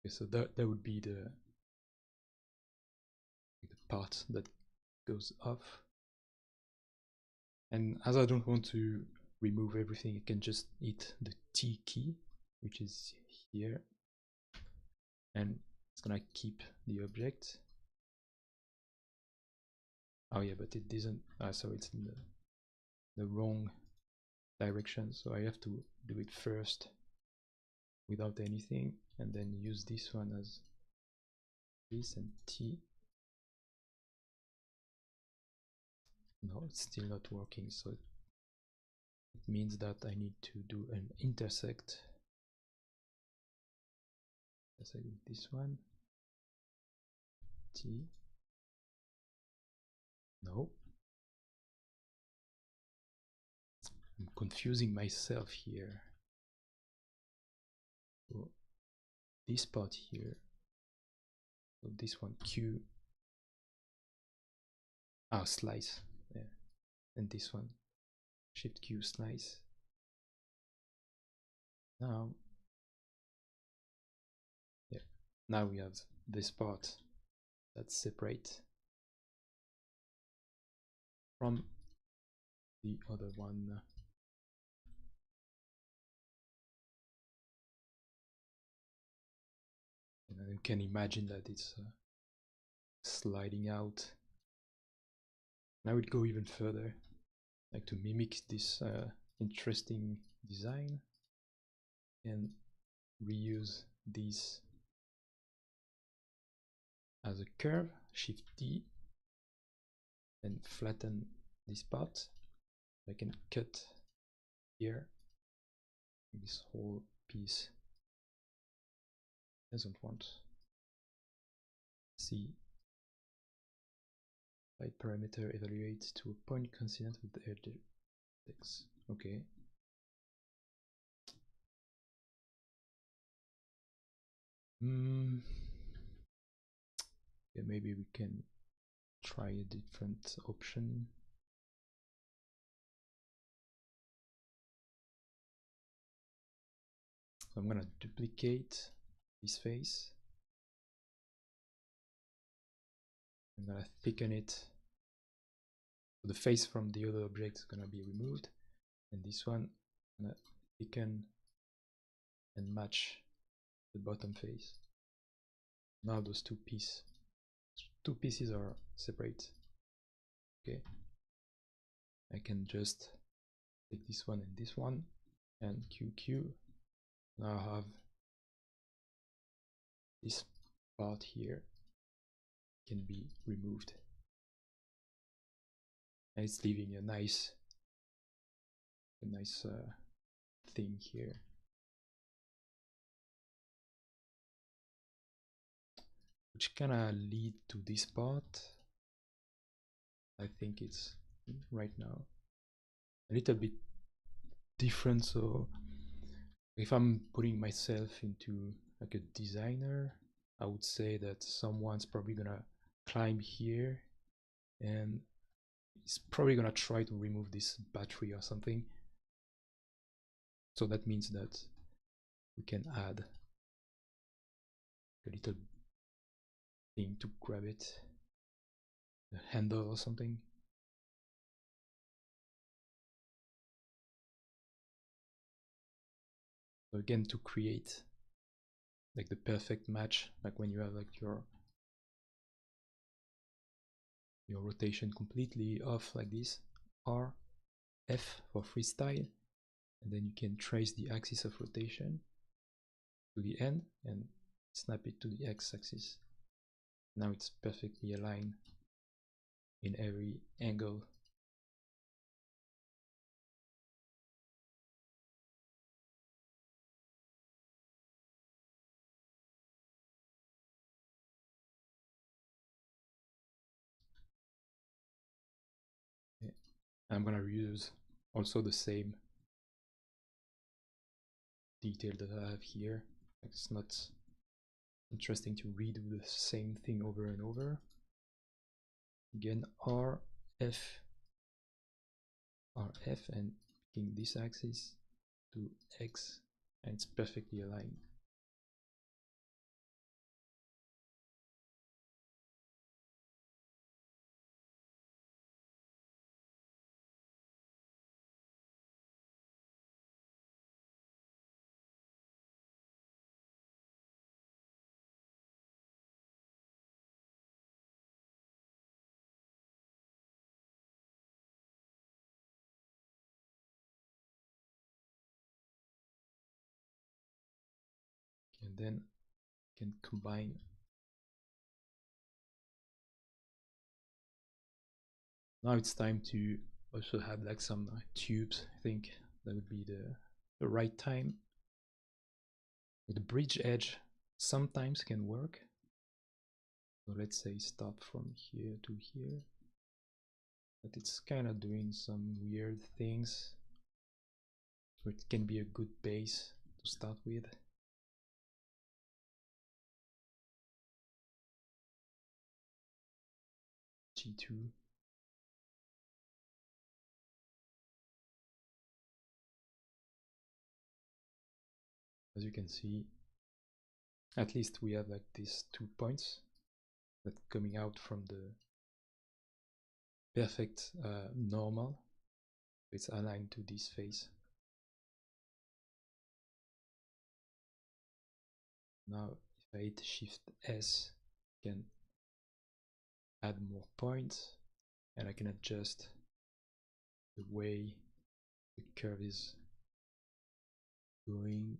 Okay, so that would be the part that goes off. And as I don't want to remove everything, I can just hit the T key, which is here, and it's gonna keep the object. Oh yeah, but it doesn't. So it's in the wrong direction. So I have to do it first without anything, and then use this one as this and T. No, it's still not working. So it means that I need to do an intersect. Let's say this one. T. No. I'm confusing myself here. So this part here, so this one Q, slice, yeah. And this one Shift Q slice. Now, yeah, now we have this part that's separate from the other one. And you can imagine that it's sliding out. And I would go even further, like to mimic this interesting design and reuse these as a curve, Shift D, and flatten this part. I can cut here this whole piece. Doesn't want see by parameter evaluate to a point consistent with the edge. Okay. Yeah, maybe we can try a different option. So I'm gonna duplicate this face. I'm gonna thicken it. So the face from the other object is gonna be removed, and this one I'm gonna thicken and match the bottom face. Now those two pieces are separate. Okay, I can just take this one and this one and QQ. Now I have this part here can be removed, and it's leaving a nice thing here. Which kinda lead to this part. I think it's right now a little bit different. So if I'm putting myself into like a designer, I would say that someone's probably gonna climb here and he's probably gonna try to remove this battery or something. So that means that we can add a little thing to grab it, a handle or something. So again, to create like the perfect match, like when you have like your rotation completely off like this, R, F for freestyle, and then you can trace the axis of rotation to the end and snap it to the x-axis. Now it's perfectly aligned in every angle. Yeah. I'm gonna reuse also the same detail that I have here. It's not interesting to redo the same thing over and over. Again, R, F, and picking this axis to X, and it's perfectly aligned. And then can combine. Now it's time to also have like some tubes. I think that would be the right time. The bridge edge sometimes can work. So let's say start from here to here, but it's kind of doing some weird things. So it can be a good base to start with. T2. As you can see, at least we have like these 2 points that coming out from the perfect normal. It's aligned to this face. Now if I hit Shift S, I can add more points and I can adjust the way the curve is going.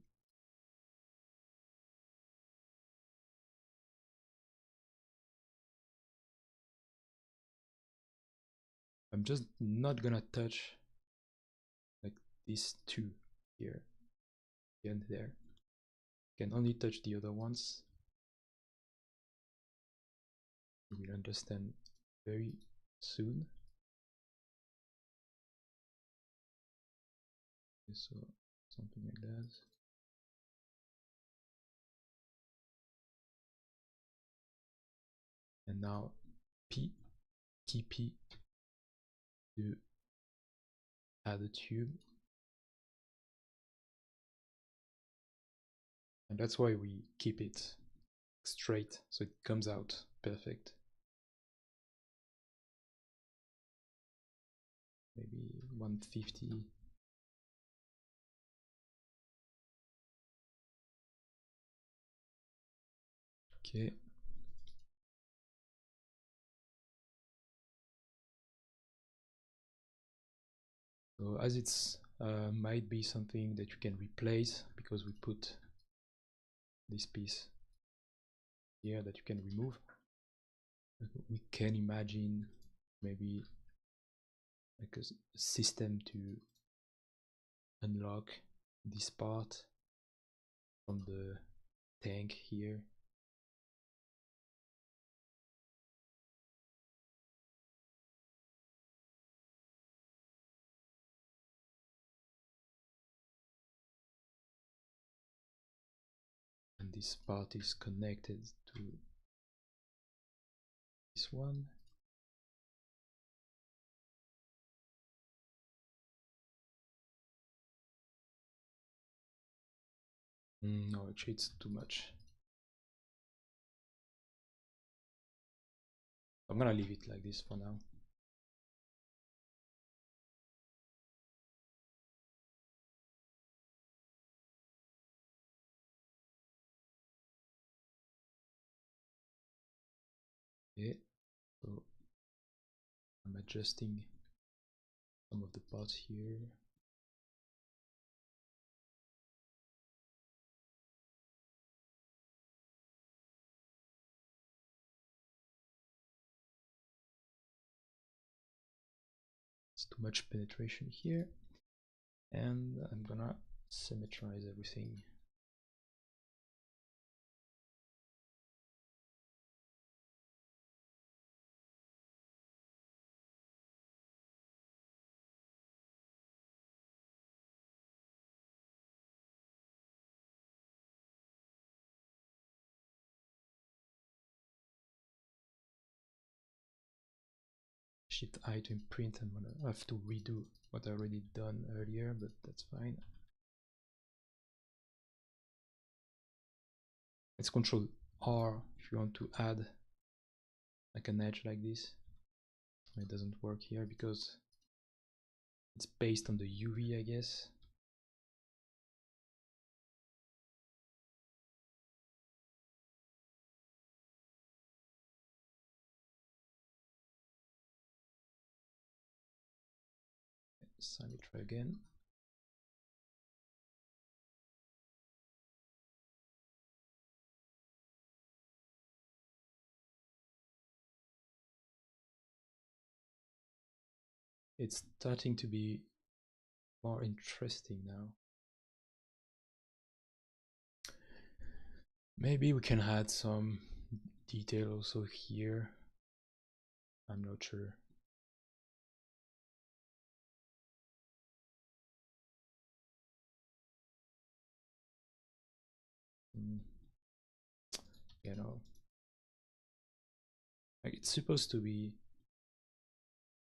I'm just not gonna touch like these two here and there. Can only touch the other ones. You will understand very soon. Okay, so something like that. And now P, key P to add a tube. And that's why we keep it straight, so it comes out perfect. Maybe 150. Okay. So as it's might be something that you can replace because we put this piece here that you can remove. We can imagine maybe like a system to unlock this part from the tank here. And this part is connected to this one. No, actually it's too much. I'm gonna leave it like this for now. Okay, so I'm adjusting some of the parts here. It's too much penetration here, and I'm gonna symmetrize everything. Shift I to imprint. I'm gonna have to redo what I already done earlier, but that's fine. Let's Control R if you want to add like an edge like this. It doesn't work here because it's based on the UV, I guess. Symmetry again. It's starting to be more interesting now. Maybe we can add some detail also here. I'm not sure. You know, like it's supposed to be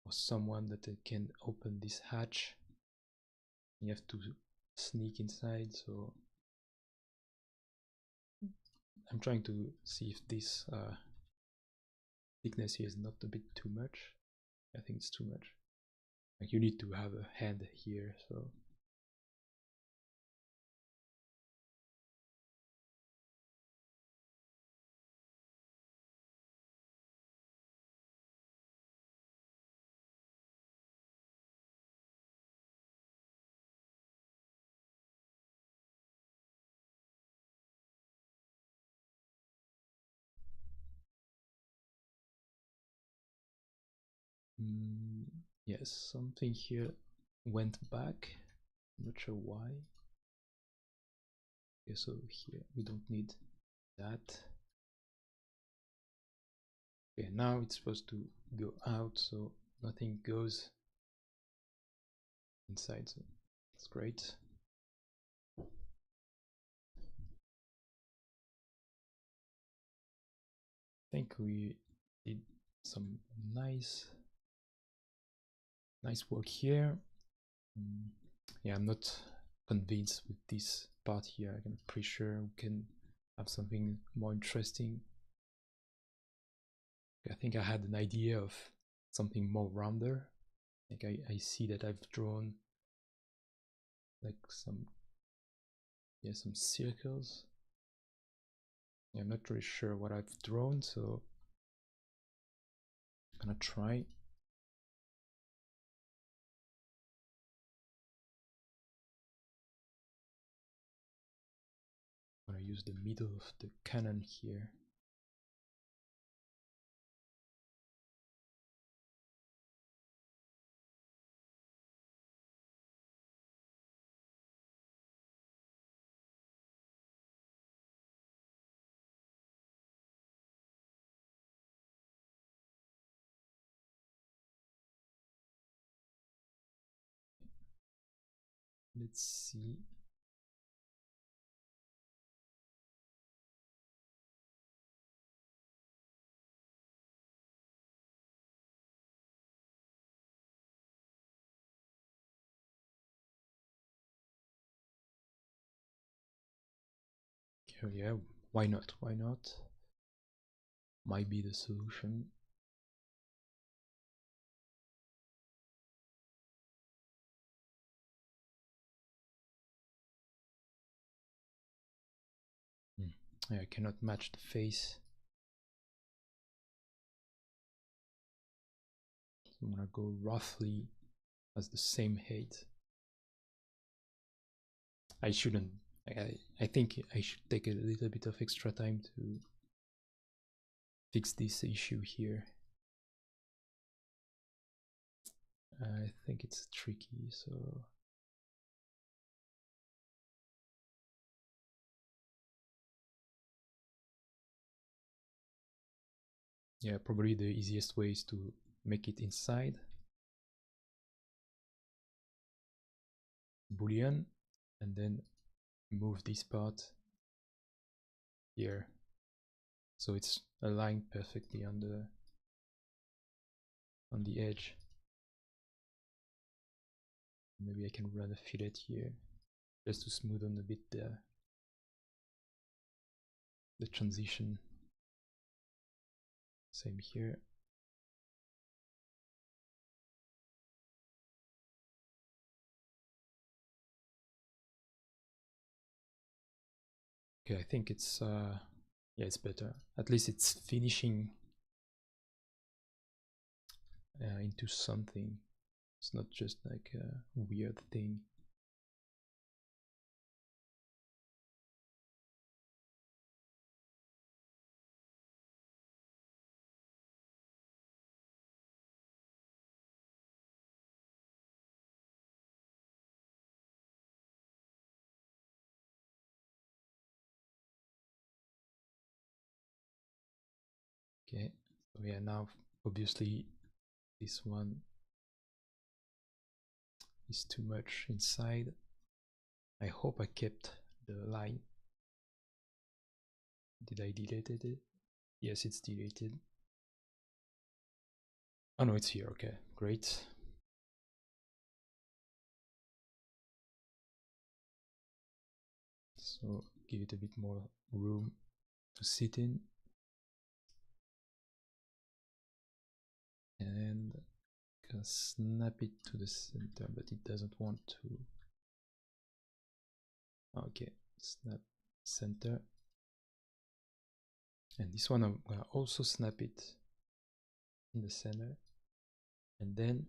or someone that can open this hatch. You have to sneak inside, so I'm trying to see if this thickness here is not a bit too much. I think it's too much. Like you need to have a hand here, so yes, something here went back. I'm not sure why. Okay, so here we don't need that. Okay, now it's supposed to go out, so nothing goes inside, so that's great. I think we did some nice work here. Yeah, I'm not convinced with this part here. I'm pretty sure we can have something more interesting. I think I had an idea of something more rounder. Like I see that I've drawn like some circles. Yeah, I'm not really sure what I've drawn, so I'm gonna try. I'm gonna use the middle of the cannon here. Let's see. Okay, yeah, why not? Why not? Might be the solution. Yeah, I cannot match the face. So I'm gonna go roughly as the same height. I shouldn't. I think I should take a little bit of extra time to fix this issue here. I think it's tricky, so yeah, probably the easiest way is to make it inside. Boolean, and then move this part here, so it's aligned perfectly on the edge. Maybe I can run a fillet here just to smoothen a bit the transition. Same here. Okay, I think it's yeah, it's better. At least it's finishing into something. It's not just like a weird thing. Okay, so yeah, now obviously this one is too much inside. I hope I kept the line. Did I delete it? Yes, it's deleted. Oh no, it's here, okay. Great. So give it a bit more room to sit in. And can snap it to the center, but it doesn't want to. Okay, snap center. And this one I'm gonna also snap it in the center. And then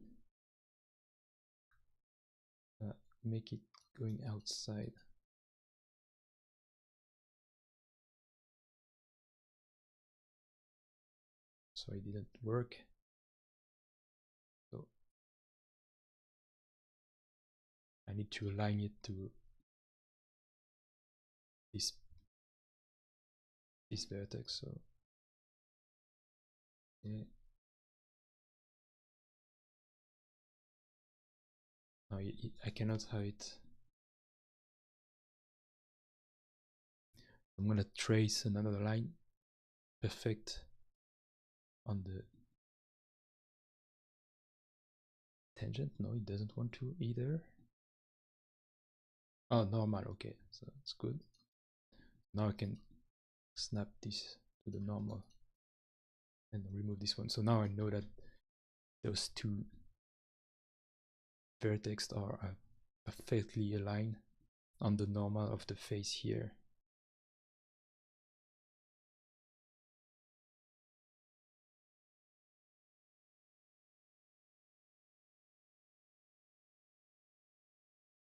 make it going outside. So it didn't work. So I need to align it to this vertex. So yeah. No, I cannot have it. I'm gonna trace another line, perfect, on the tangent. No, it doesn't want to either. Oh, normal. Okay, so that's good. Now I can snap this to the normal and remove this one. So now I know that those two vertex are perfectly aligned on the normal of the face here.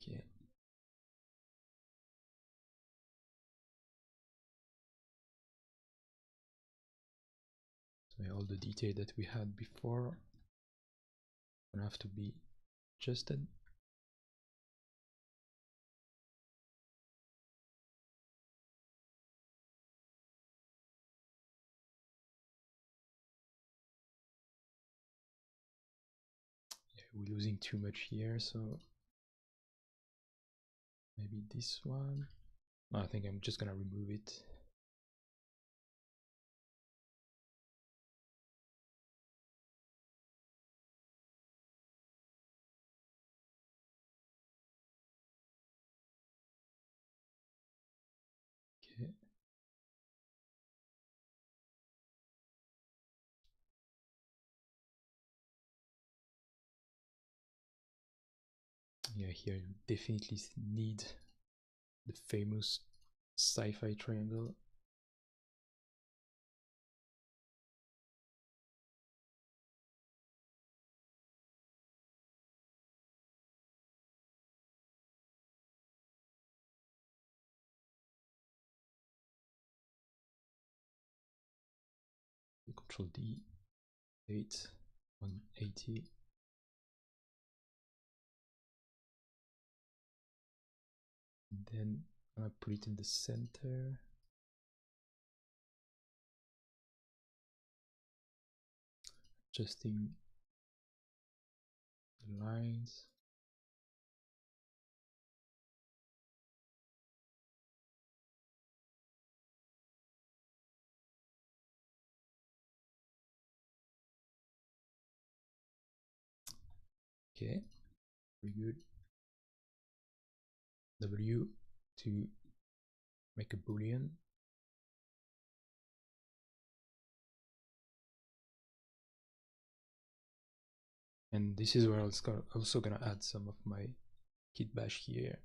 Okay. So all the detail that we had before gonna have to be adjusted. Yeah, we're losing too much here, so maybe this one. No, I think I'm just gonna remove it. Okay. Yeah, here you definitely need the famous sci-fi triangle. Control D, 8, 180. And then I'm gonna put it in the center. Adjusting the lines. Okay, very good. W to make a boolean. And this is where I was also gonna add some of my Kitbash here.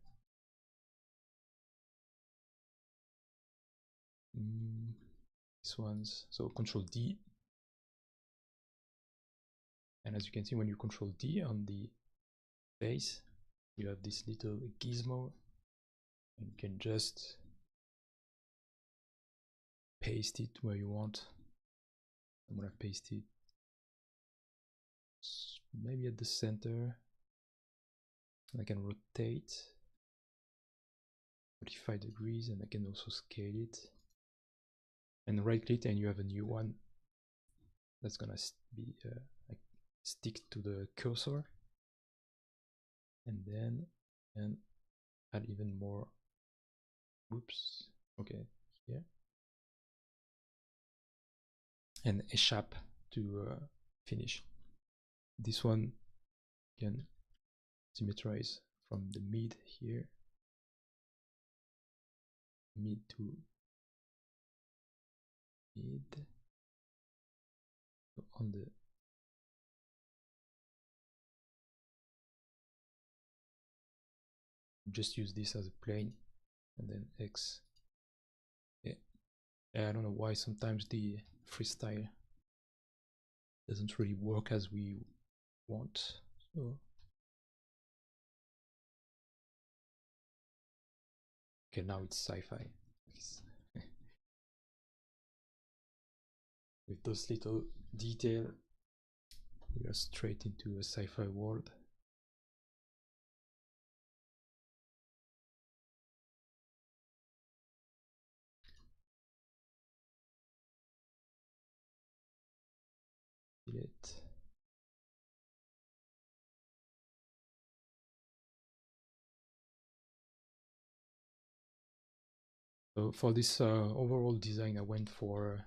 This one's, so Control D. And as you can see, when you Control D on the face, you have this little gizmo, and you can just paste it where you want. I'm gonna paste it maybe at the center. I can rotate 45 degrees, and I can also scale it. And right click, and you have a new one that's gonna be like stick to the cursor, and then add even more. Oops. Okay, here, and a shape to finish. This one can symmetrize from the mid here, mid to mid, so on the just use this as a plane, and then X. Yeah, I don't know why sometimes the freestyle doesn't really work as we want. So okay, now it's sci-fi. With those little details, we are straight into a sci-fi world. It. So for this overall design, I went for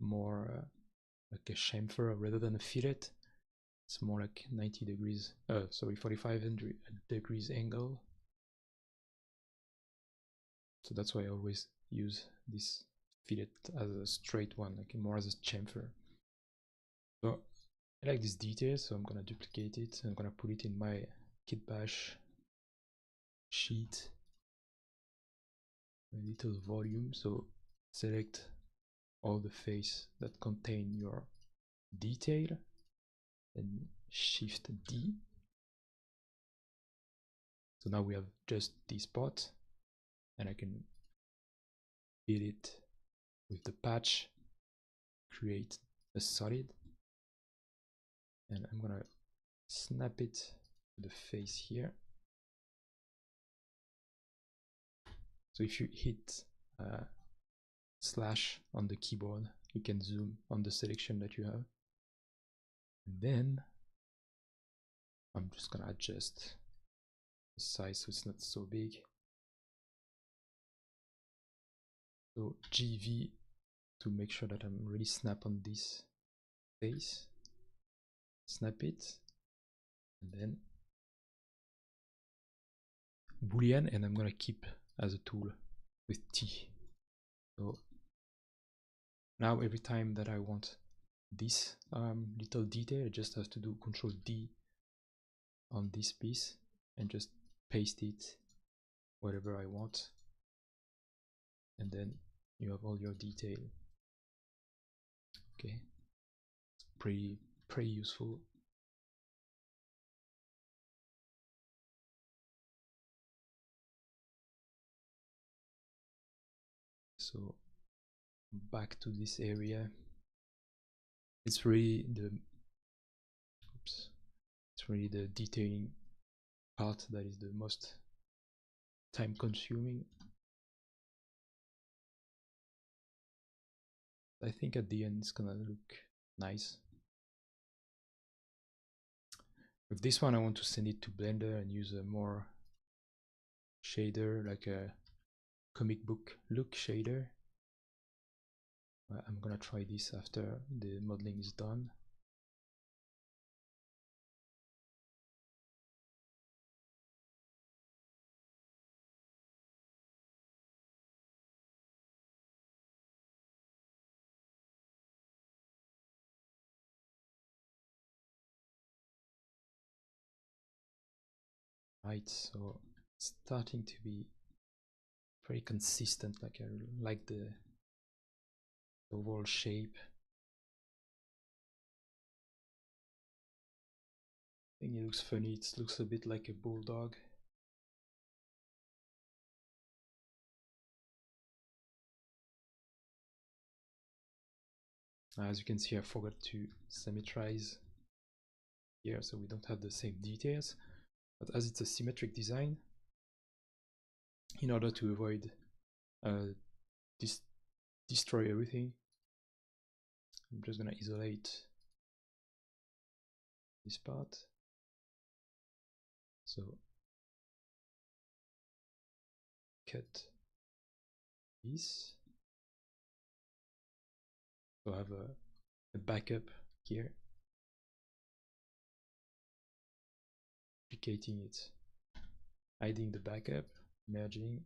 more like a chamfer rather than a fillet. It's more like 90 degrees, sorry, 45 degrees angle. So that's why I always use this fillet as a straight one, like more as a chamfer. So I like this detail, so I'm gonna duplicate it. I'm gonna put it in my Kitbash sheet, a little volume. So select all the face that contain your detail and Shift D. So now we have just this spot, and I can fill it with the patch, create a solid, and I'm gonna snap it to the face here. So if you hit slash on the keyboard, you can zoom on the selection that you have. And then I'm just gonna adjust the size so it's not so big. So GV to make sure that I'm really snap on this face. Snap it, and then boolean, and I'm gonna keep as a tool with T. So now every time that I want this little detail, I just have to do Control D on this piece and just paste it wherever I want, and then you have all your detail. Okay, it's pretty useful. So back to this area, it's really the detailing part that is the most time consuming. I think at the end it's gonna look nice. With this one I want to send it to Blender and use a more shader, like a comic book look shader. I'm gonna try this after the modeling is done. Right, so it's starting to be pretty consistent, like I like the overall shape. I think it looks funny, it looks a bit like a bulldog. As you can see, I forgot to symmetrize here, so we don't have the same details. But as it's a symmetric design, in order to avoid destroy everything, I'm just gonna isolate this part. So cut this. So I have a backup here. duplicating it, hiding the backup, merging,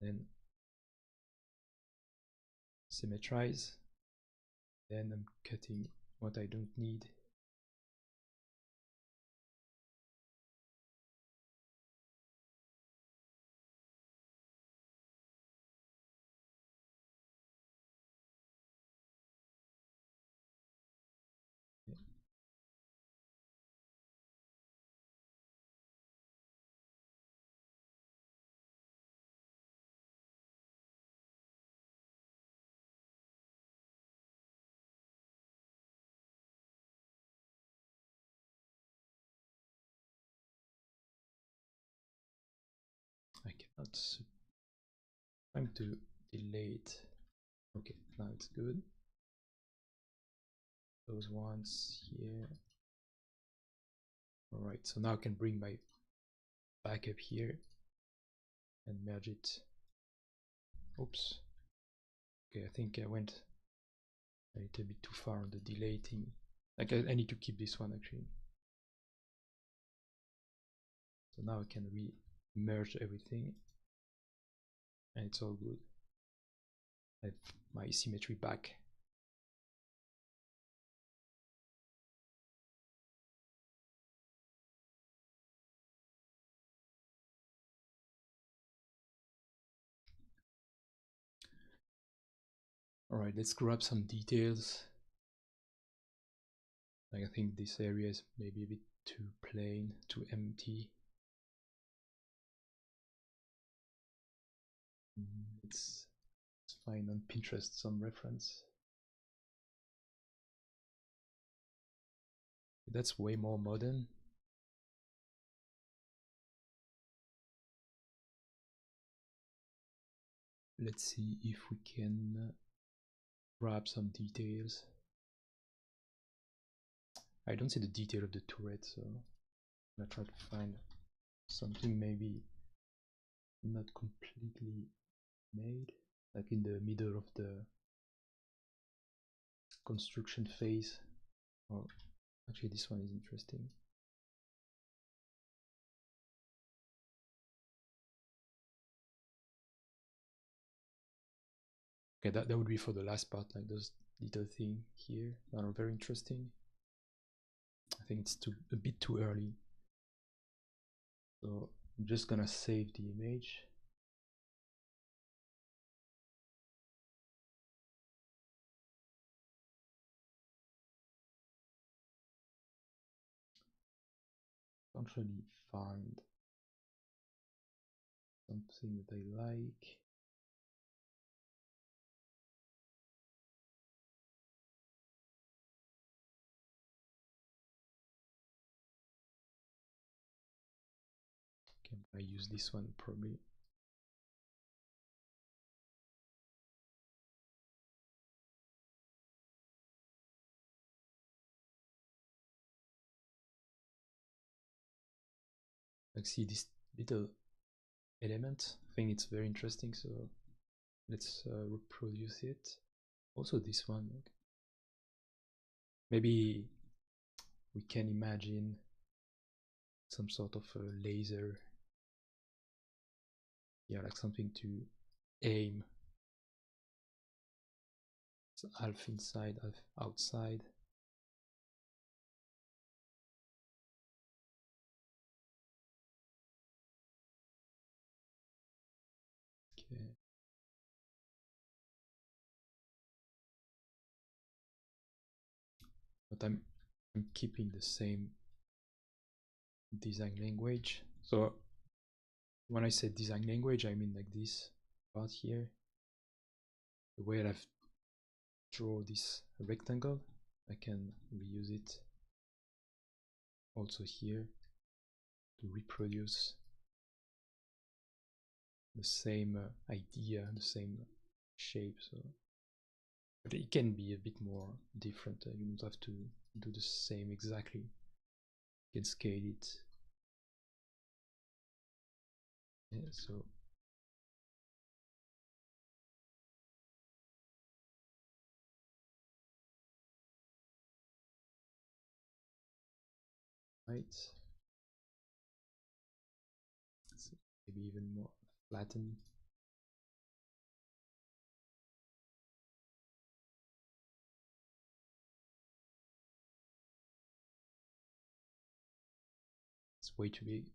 then symmetrize, then I'm cutting what I don't need. I cannot. Trying to delete. Okay, now it's good. Those ones here. All right, so now I can bring my backup here and merge it. Oops. Okay, I think I went a little bit too far on the deleting. Like I need to keep this one actually. So now I can re-merge everything and it's all good. I have my symmetry back. All right, let's grab some details. Like I think this area is maybe a bit too plain, too empty. Let's find on Pinterest some reference. That's way more modern. Let's see if we can grab some details. I don't see the detail of the turret, so I'm gonna try to find something maybe not completely made, like in the middle of the construction phase. Oh, actually this one is interesting. Okay, that would be for the last part, like those little things here that are very interesting. I think it's a bit too early. So I'm just gonna save the image. Can't really find something that I like. Okay, I use this one probably. Like see this little element. I think it's very interesting. So let's reproduce it. Also this one. Maybe we can imagine some sort of a laser. Yeah, like something to aim. It's half inside, half outside. Okay. But I'm keeping the same design language. So when I say design language, I mean like this part here. The way I've drawn this rectangle, I can reuse it also here to reproduce the same idea, the same shape. So, but it can be a bit more different. You don't have to do the same exactly. You can scale it. Yeah, so right. So maybe even more flatten. It's way too big.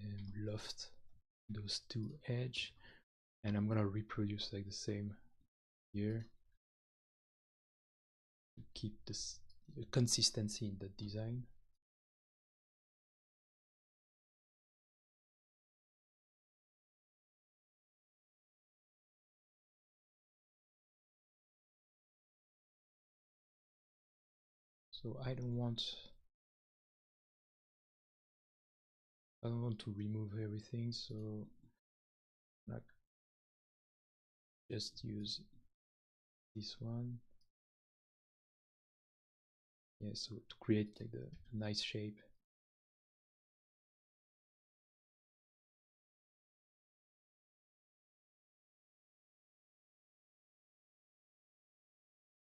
And loft those two edge, and I'm gonna reproduce like the same here to keep this consistency in the design. So I don't want to remove everything, so like just use this one. Yeah, so to create like the nice shape.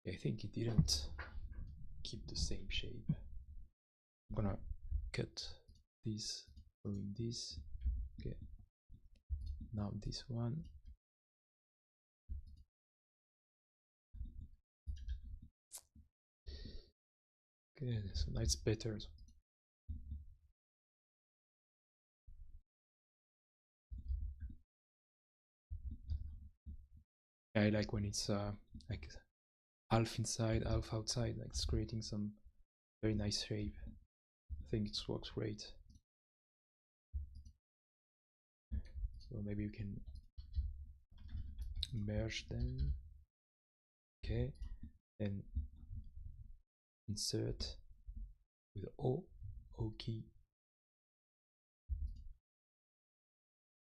I think it didn't keep the same shape. I'm gonna cut this, following this. Okay, now this one. Okay, so now it's better. I like when it's like half inside, half outside. Like it's creating some very nice shape. I think it works great. So maybe you can merge them. Okay, then insert with O key,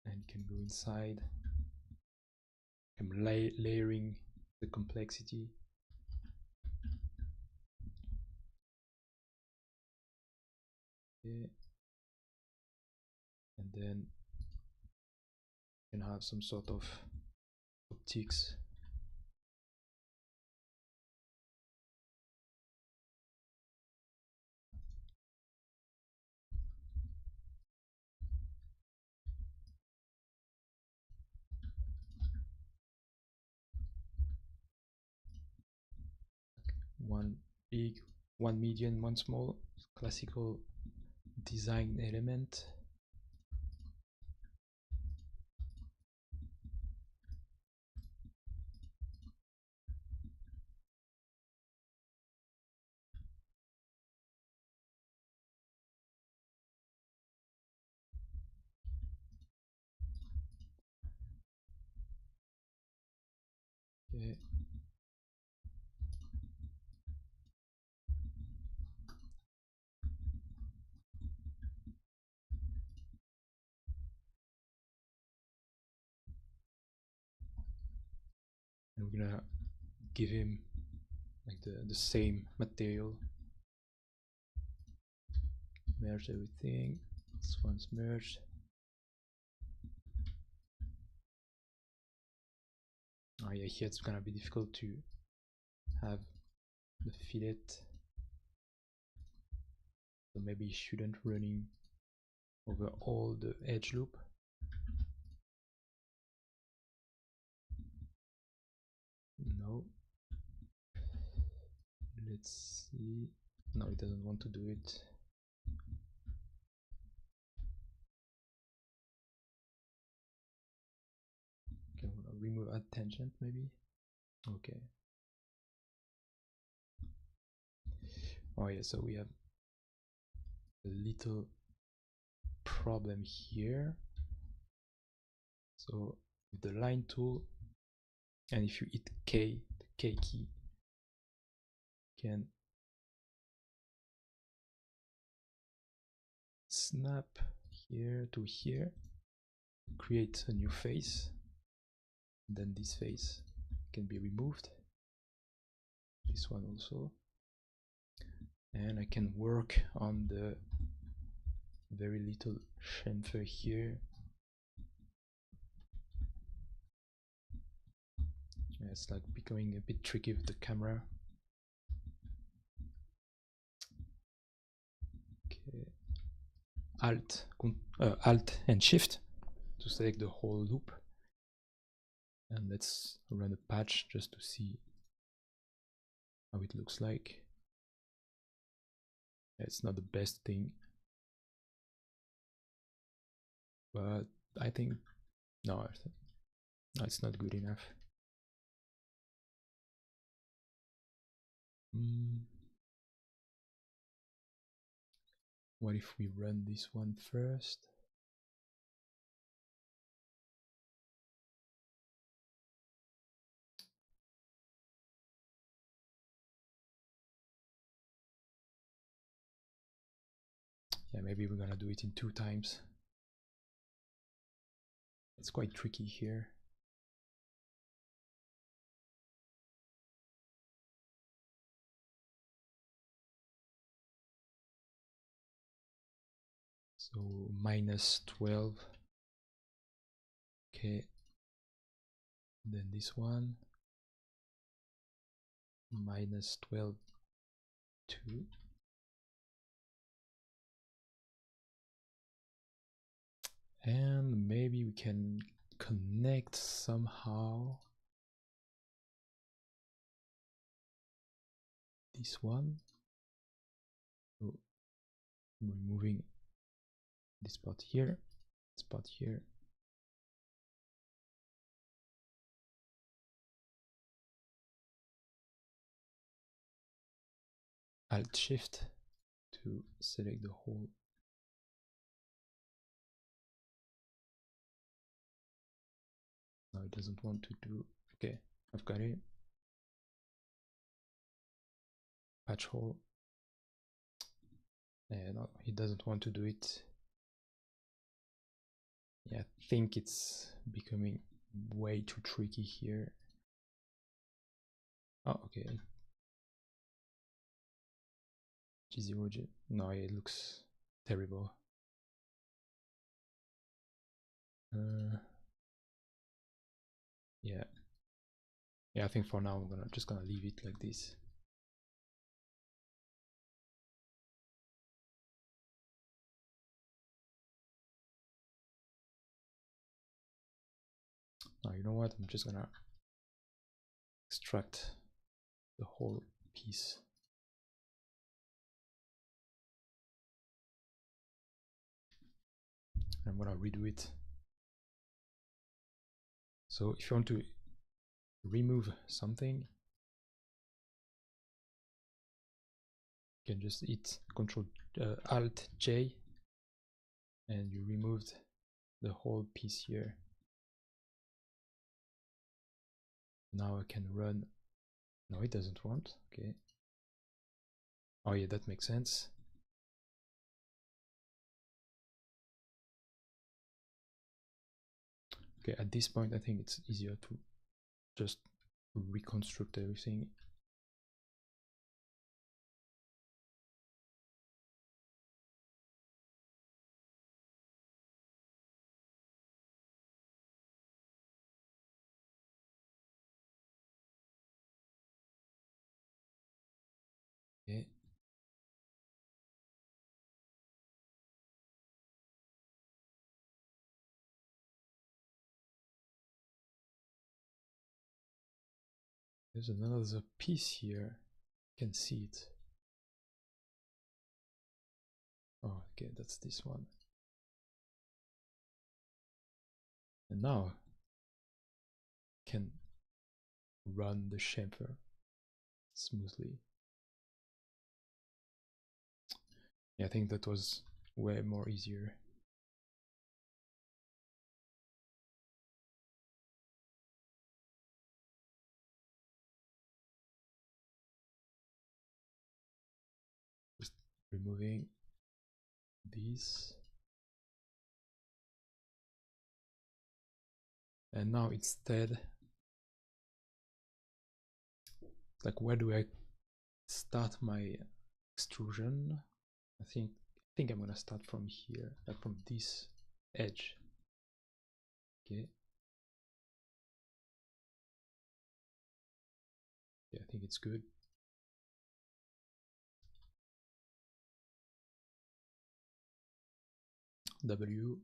and can go inside. I'm layering the complexity. Okay, and then you can have some sort of optics. One big, one medium, one small, classical design element. Okay. And we're gonna give him like the same material. Merge everything. This one's merged. Oh yeah, here it's gonna be difficult to have the fillet, so maybe you shouldn't running over all the edge loop. No. Let's see. No, it doesn't want to do it. Okay, I'm gonna remove add tangent maybe. Okay. Oh yeah, so we have a little problem here. So with the line tool, and if you hit K, the K key, you can snap here to here, create a new face, and then this face can be removed. This one also. And I can work on the very little chamfer here. Yeah, it's like becoming a bit tricky with the camera. Okay. Alt and Shift to select the whole loop. And let's run a patch just to see how it looks like. Yeah, it's not the best thing, but I think no, it's not good enough. What if we run this one first? Yeah, maybe we're gonna do it in 2 times. It's quite tricky here. So -12. Okay. Then this one. -12, 2. And maybe we can connect somehow this one. So removing this part here, this part here. Alt Shift to select the whole. No, it doesn't want to do. Okay, I've got it. Patch hole. No, he doesn't want to do it. Yeah, I think it's becoming way too tricky here. Oh, okay. G0, G. No, it looks terrible. Yeah. Yeah, I think for now I'm just gonna leave it like this. Now you know what? I'm just gonna extract the whole piece. I'm gonna redo it. So if you want to remove something, you can just hit Control Alt J, and you removed the whole piece here. Now I can run. No, it doesn't want. Okay. Oh yeah, that makes sense. Okay, at this point I think it's easier to just reconstruct everything. Okay. There's another piece here. You can see it. Oh, okay, that's this one. And now I can run the chamfer smoothly. Yeah, I think that was way more easier. Just removing these. And now instead, like, where do I start my extrusion. I think I'm gonna start from here, like from this edge. Okay. Yeah, I think it's good. W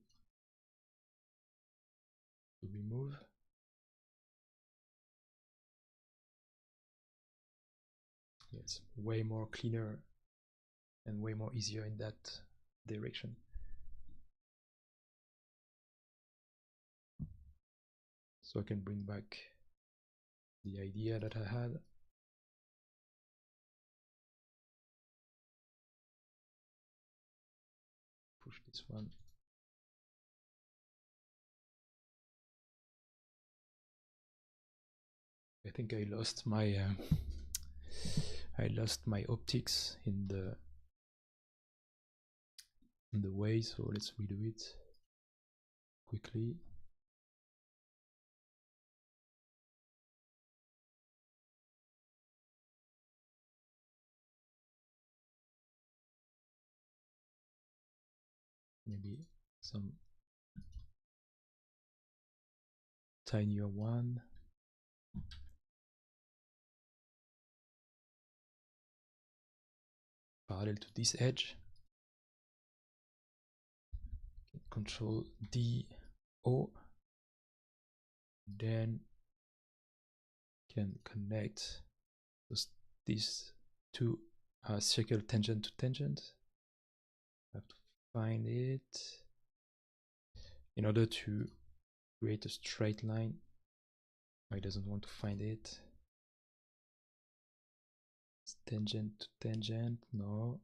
to remove. Yeah, it's way more cleaner and way more easier in that direction. So I can bring back the idea that I had. Push this one. I think I lost my optics in the way, so let's redo it quickly. Maybe some tinier one. Parallel to this edge. Control D, O. Then can connect these two circle tangent to tangent. I have to find it in order to create a straight line. I doesn't want to find it. It's tangent to tangent, no.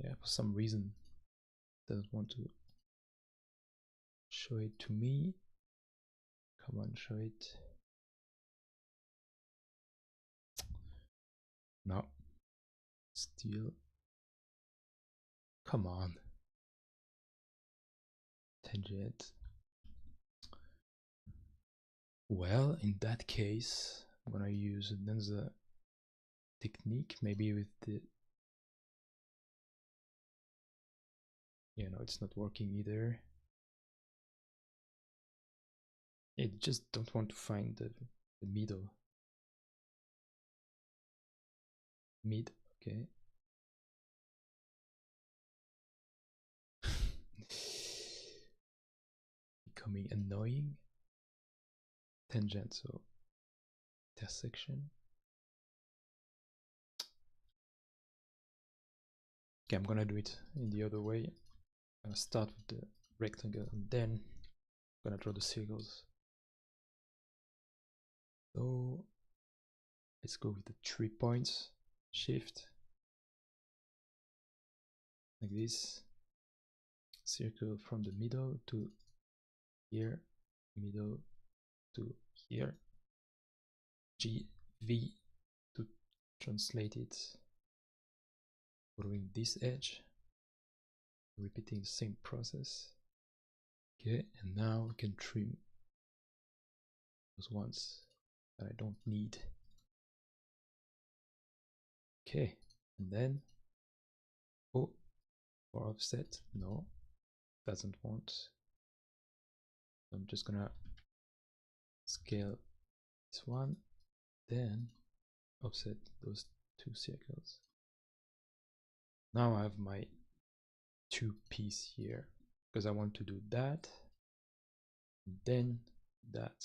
Yeah, for some reason doesn't want to show it to me. Come on, show it. No, still. Come on. Tangent. Well, in that case, I'm gonna use another technique, maybe with the... Yeah, no, it's not working either. It just don't want to find the middle. Mid, okay. Becoming annoying. Tangent, so intersection. Okay, I'm gonna do it in the other way. I'm gonna start with the rectangle and then I'm gonna draw the circles. So let's go with the 3 points. Shift. Like this. Circle from the middle to here. Middle to here. G, V to translate it. Following this edge. Repeating the same process. Okay, and now we can trim those ones that I don't need. Okay, and then for offset, no, doesn't want. I'm just gonna scale this one, then offset those 2 circles. Now I have my 2 piece here because I want to do that, and then that.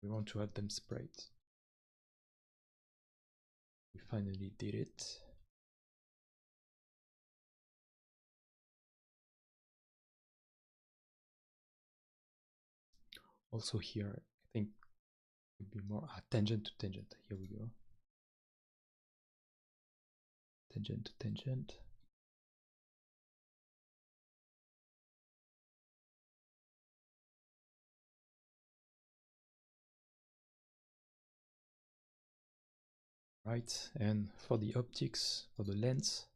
We want to have them sprayed. We finally did it. Also here, I think it would be more tangent to tangent. Here we go. Tangent to tangent. Right, and for the optics, for the lens,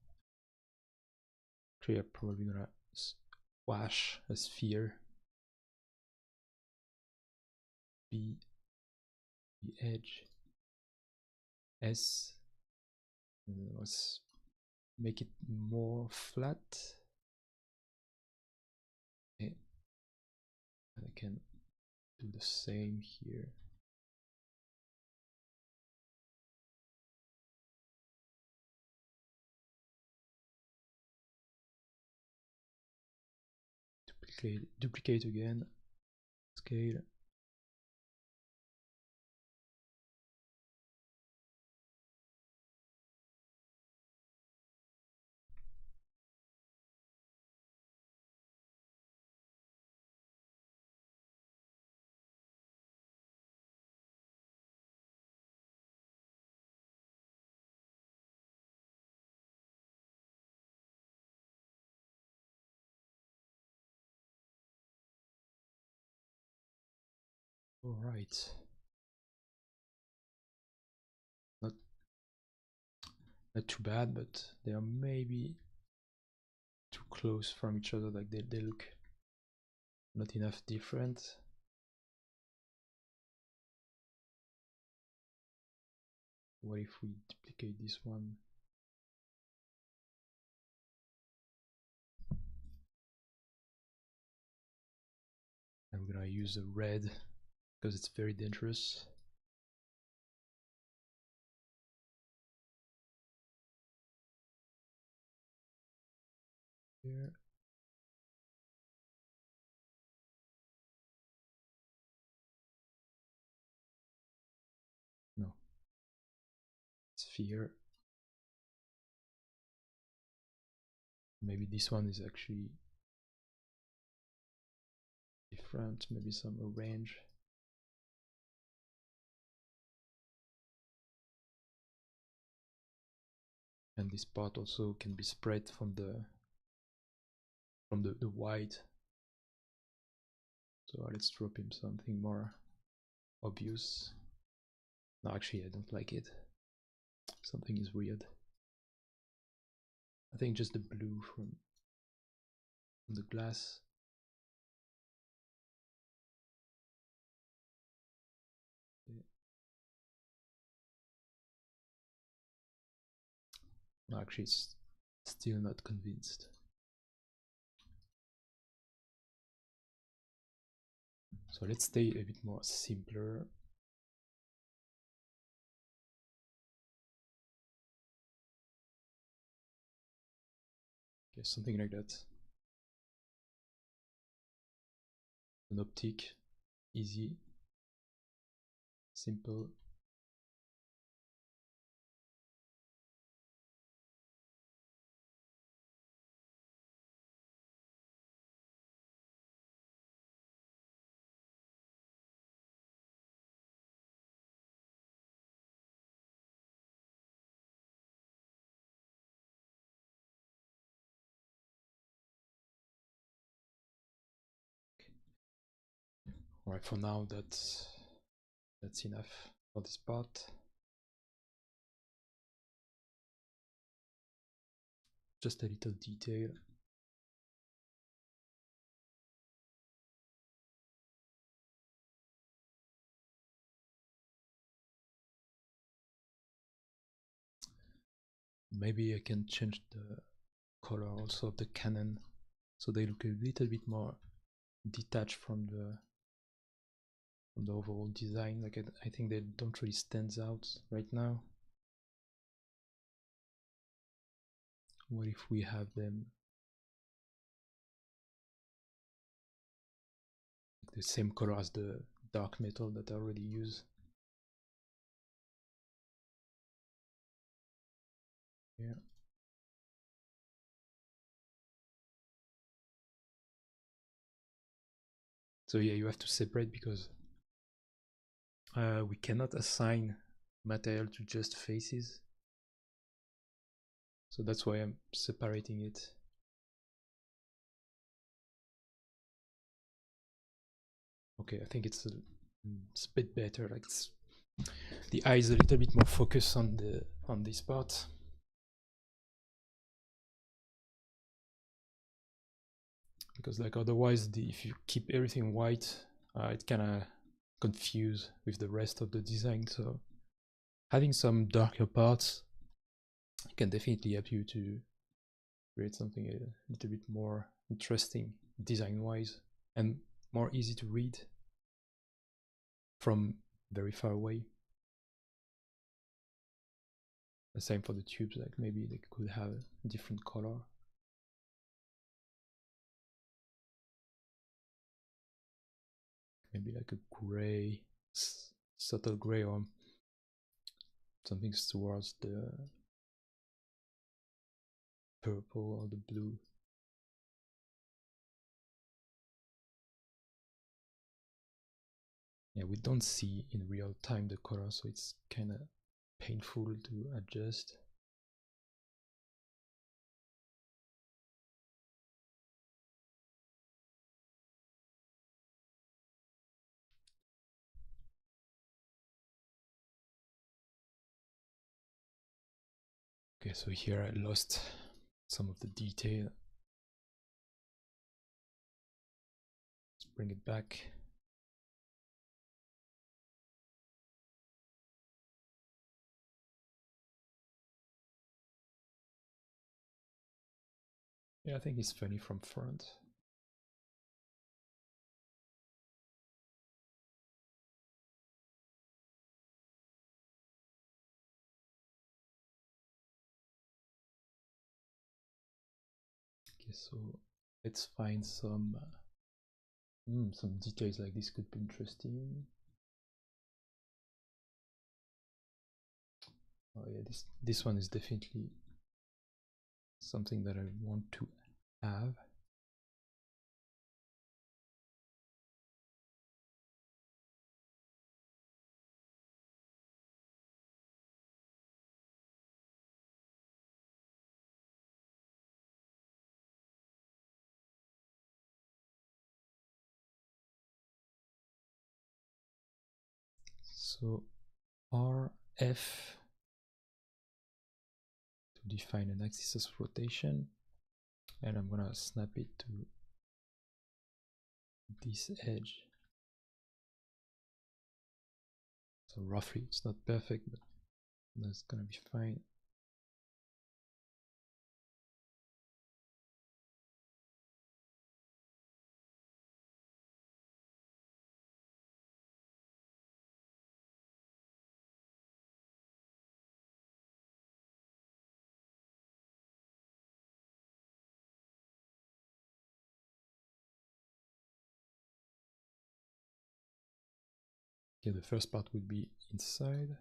we are probably gonna wash a sphere. B, the edge, S, and let's make it more flat. Okay. And I can do the same here. Duplicate again, scale. All right. Not too bad, but they are maybe too close from each other, like they look not enough different. What if we duplicate this one? And we're gonna use the red because it's very dangerous. Here. No. Sphere. Maybe this one is actually different, maybe some arrange. And this part also can be spread from the white. So let's drop him something more obvious. No, actually I don't like it. Something is weird. I think just the blue from the glass. Yeah. No, actually it's still not convinced. So let's stay a bit more simpler. Okay, something like that. An optic, easy, simple. Alright, for now that's enough for this part. Just a little detail. Maybe I can change the color also of the cannon so they look a little bit more detached from the overall design. Like I think they don't really stand out right now. What if we have them like the same color as the dark metal that I already use? Yeah. So yeah, you have to separate because we cannot assign material to just faces. So that's why I'm separating it. Okay, I think it's a bit better. Like the eye is a little bit more focused on this part. Because like otherwise, if you keep everything white, it kind of confuse with the rest of the design. So having some darker parts can definitely help you to create something a little bit more interesting design-wise and more easy to read from very far away. The same for the tubes, like maybe they could have a different color. Maybe like a gray, subtle gray, or something towards the purple or the blue. Yeah, we don't see in real time the color, so it's kind of painful to adjust. Okay, so here I lost some of the detail. Let's bring it back. Yeah, I think it's funny from front. Okay, so let's find some details like this could be interesting. Oh yeah, this one is definitely something that I want to have. So RF to define an axis of rotation, and I'm gonna snap it to this edge. So roughly, it's not perfect, but that's gonna be fine. Okay, the first part would be inside.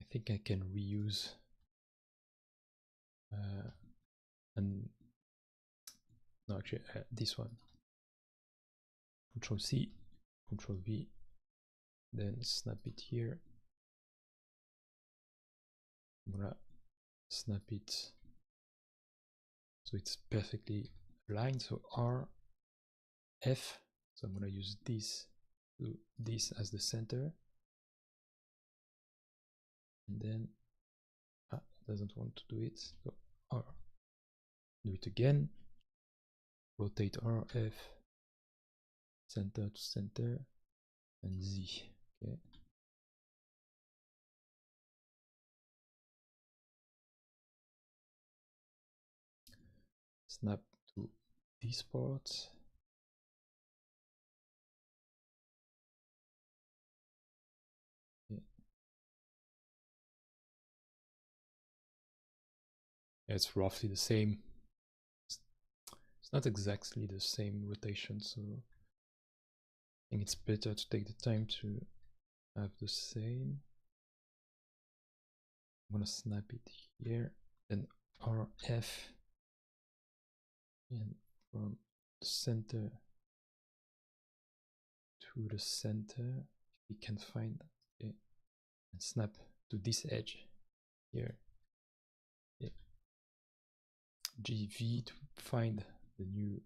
I think I can reuse and no, actually this one. Control C, Control V, then snap it here. I'm gonna snap it so it's perfectly aligned. So R, F. So I'm gonna use this as the center, and then it doesn't want to do it. So R. Do it again. Rotate R, F, center to center, and Z. Okay. Snap to this part. Okay. It's roughly the same. It's not exactly the same rotation, so I think it's better to take the time to have the same. I'm gonna snap it here, then RF, and from the center to the center, if we can find that, okay, and snap to this edge here. Yeah. GV to find the new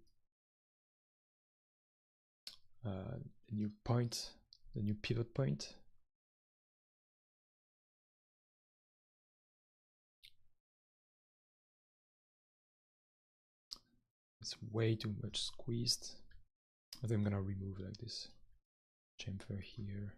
point, the new pivot point. It's way too much squeezed. I think I'm gonna remove like this chamfer here.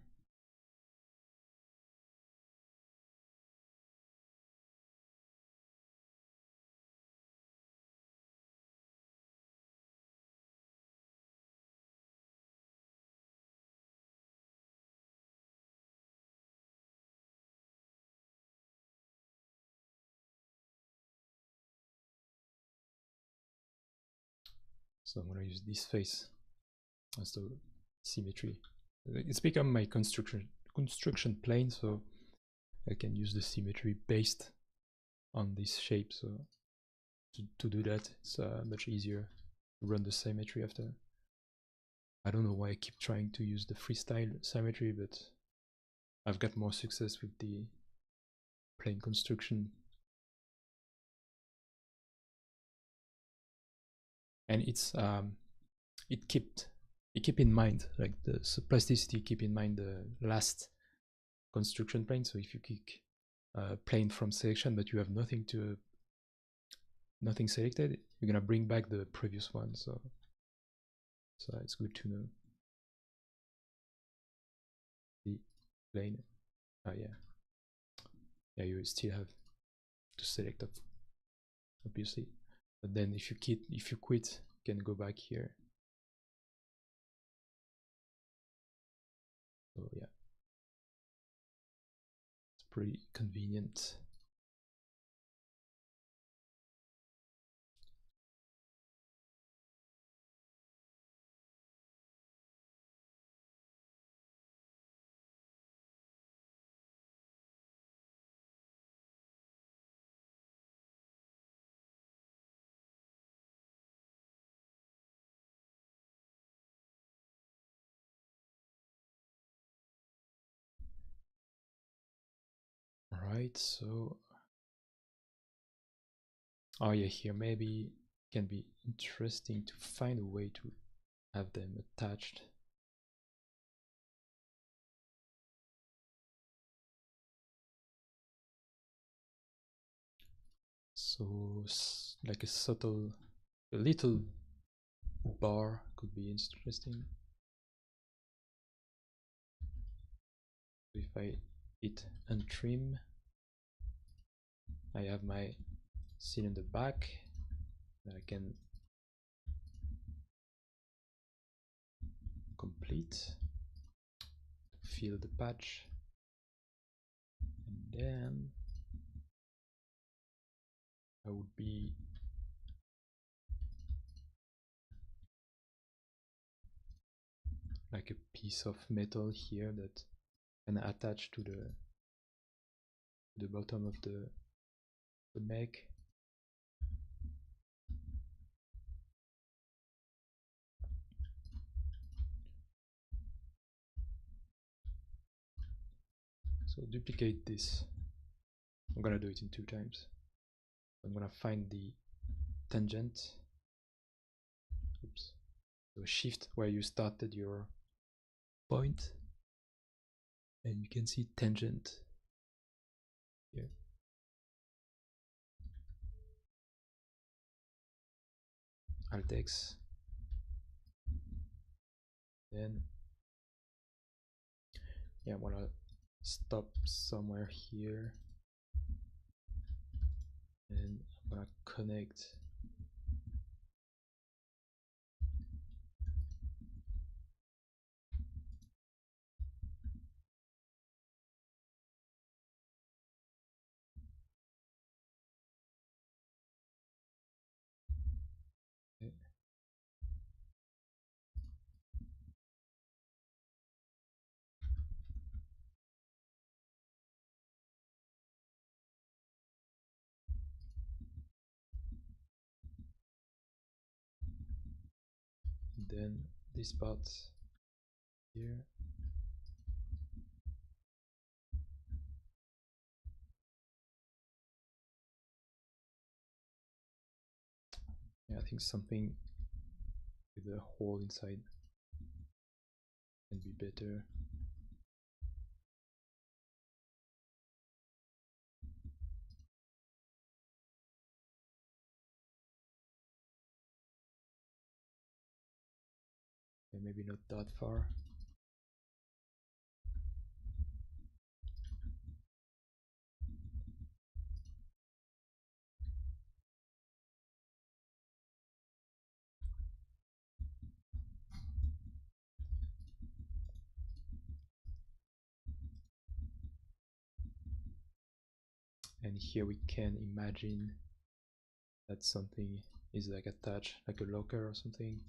So I'm gonna use this face as the symmetry. It's become my construction plane, so I can use the symmetry based on this shape. So to do that, it's much easier to run the symmetry after. I don't know why I keep trying to use the freestyle symmetry, but I've got more success with the plane construction. And it's it keep in mind, like the plasticity keep in mind the last construction plane. So if you click plane from selection but you have nothing selected, you're gonna bring back the previous one. So it's good to know. The plane, yeah, you still have to select it, obviously, but then if you quit, you can go back here. So yeah, it's pretty convenient. Alright, so oh yeah, here maybe it can be interesting to find a way to have them attached. So like a little bar could be interesting. If I hit untrim, I have my cylinder back, and I can complete, fill the patch, and then I would be like a piece of metal here that can attach to the bottom of the mech. So duplicate this. I'm gonna do it in 2 times. I'm gonna find the tangent. Oops. So shift where you started your point, and you can see tangent here. Alt X. Then yeah, I'm gonna stop somewhere here, and I'm gonna connect then this part here. Yeah, I think something with a hole inside can be better. Okay, maybe not that far. And here we can imagine that something is like attached, like a locker or something.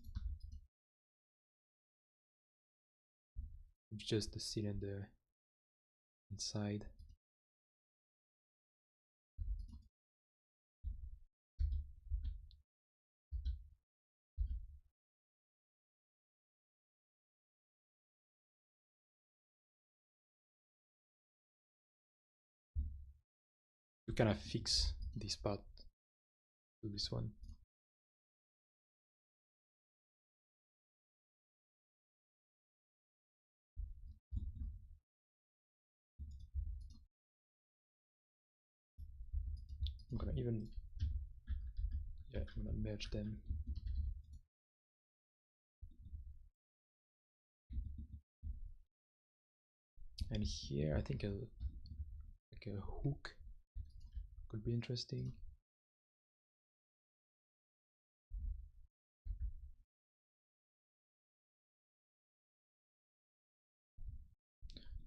It's just the cylinder inside. You kind of fix this part to this one. I'm gonna even, yeah, I'm gonna merge them. And here I think like a hook could be interesting.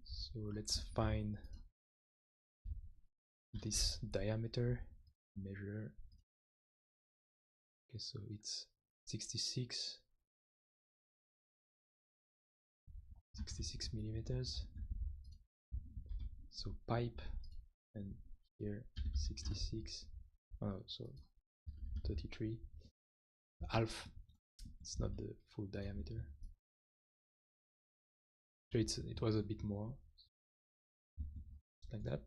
So let's find this diameter, measure. Okay, so it's 66 millimeters. So pipe, and here 66. Oh, so 33. Half. It's not the full diameter. So it was a bit more, like that.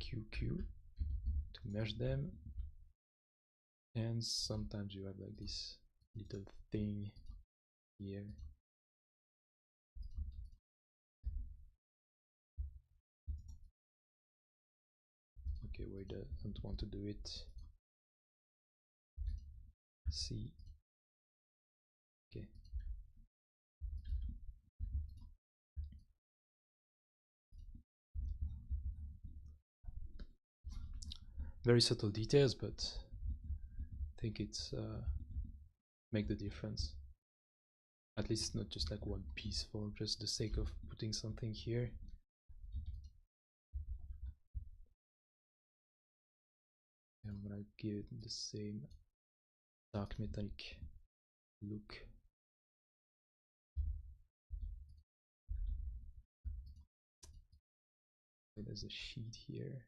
QQ to merge them. And sometimes you have like this little thing here. Okay, we don't want to do it. C. Okay. Very subtle details, but I think it's make the difference. At least not just like one piece for just the sake of putting something here. I'm gonna give it the same dark metallic look. There's a sheet here.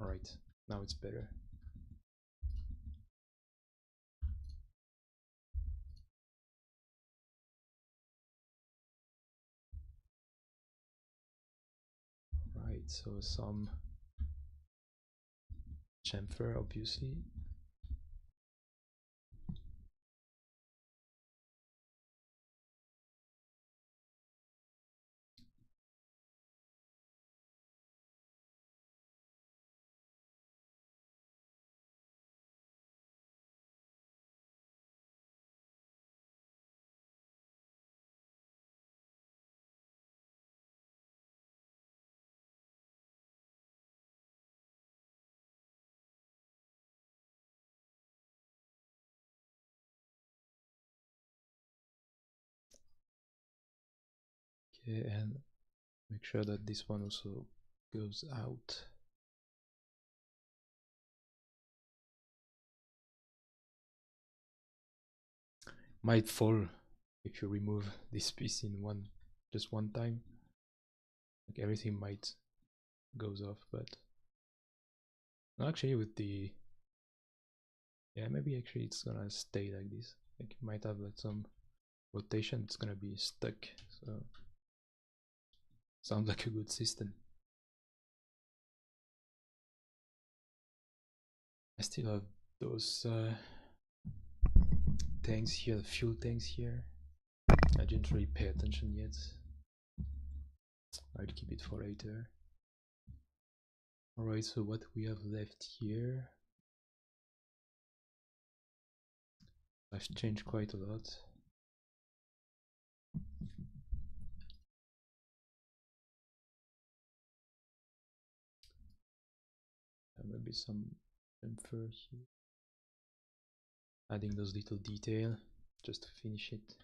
Alright, now it's better. Right, so some chamfer, obviously. Okay, and make sure that this one also goes out. Might fall if you remove this piece in just one time. Like everything might goes off, but actually with the, yeah, maybe actually it's gonna stay like this. Like it might have like some rotation, it's gonna be stuck. So sounds like a good system. I still have those tanks here, the fuel tanks here. I didn't really pay attention yet. I'll keep it for later. Alright, so what we have left here, I've changed quite a lot. Maybe some chamfer here. Adding those little details just to finish it.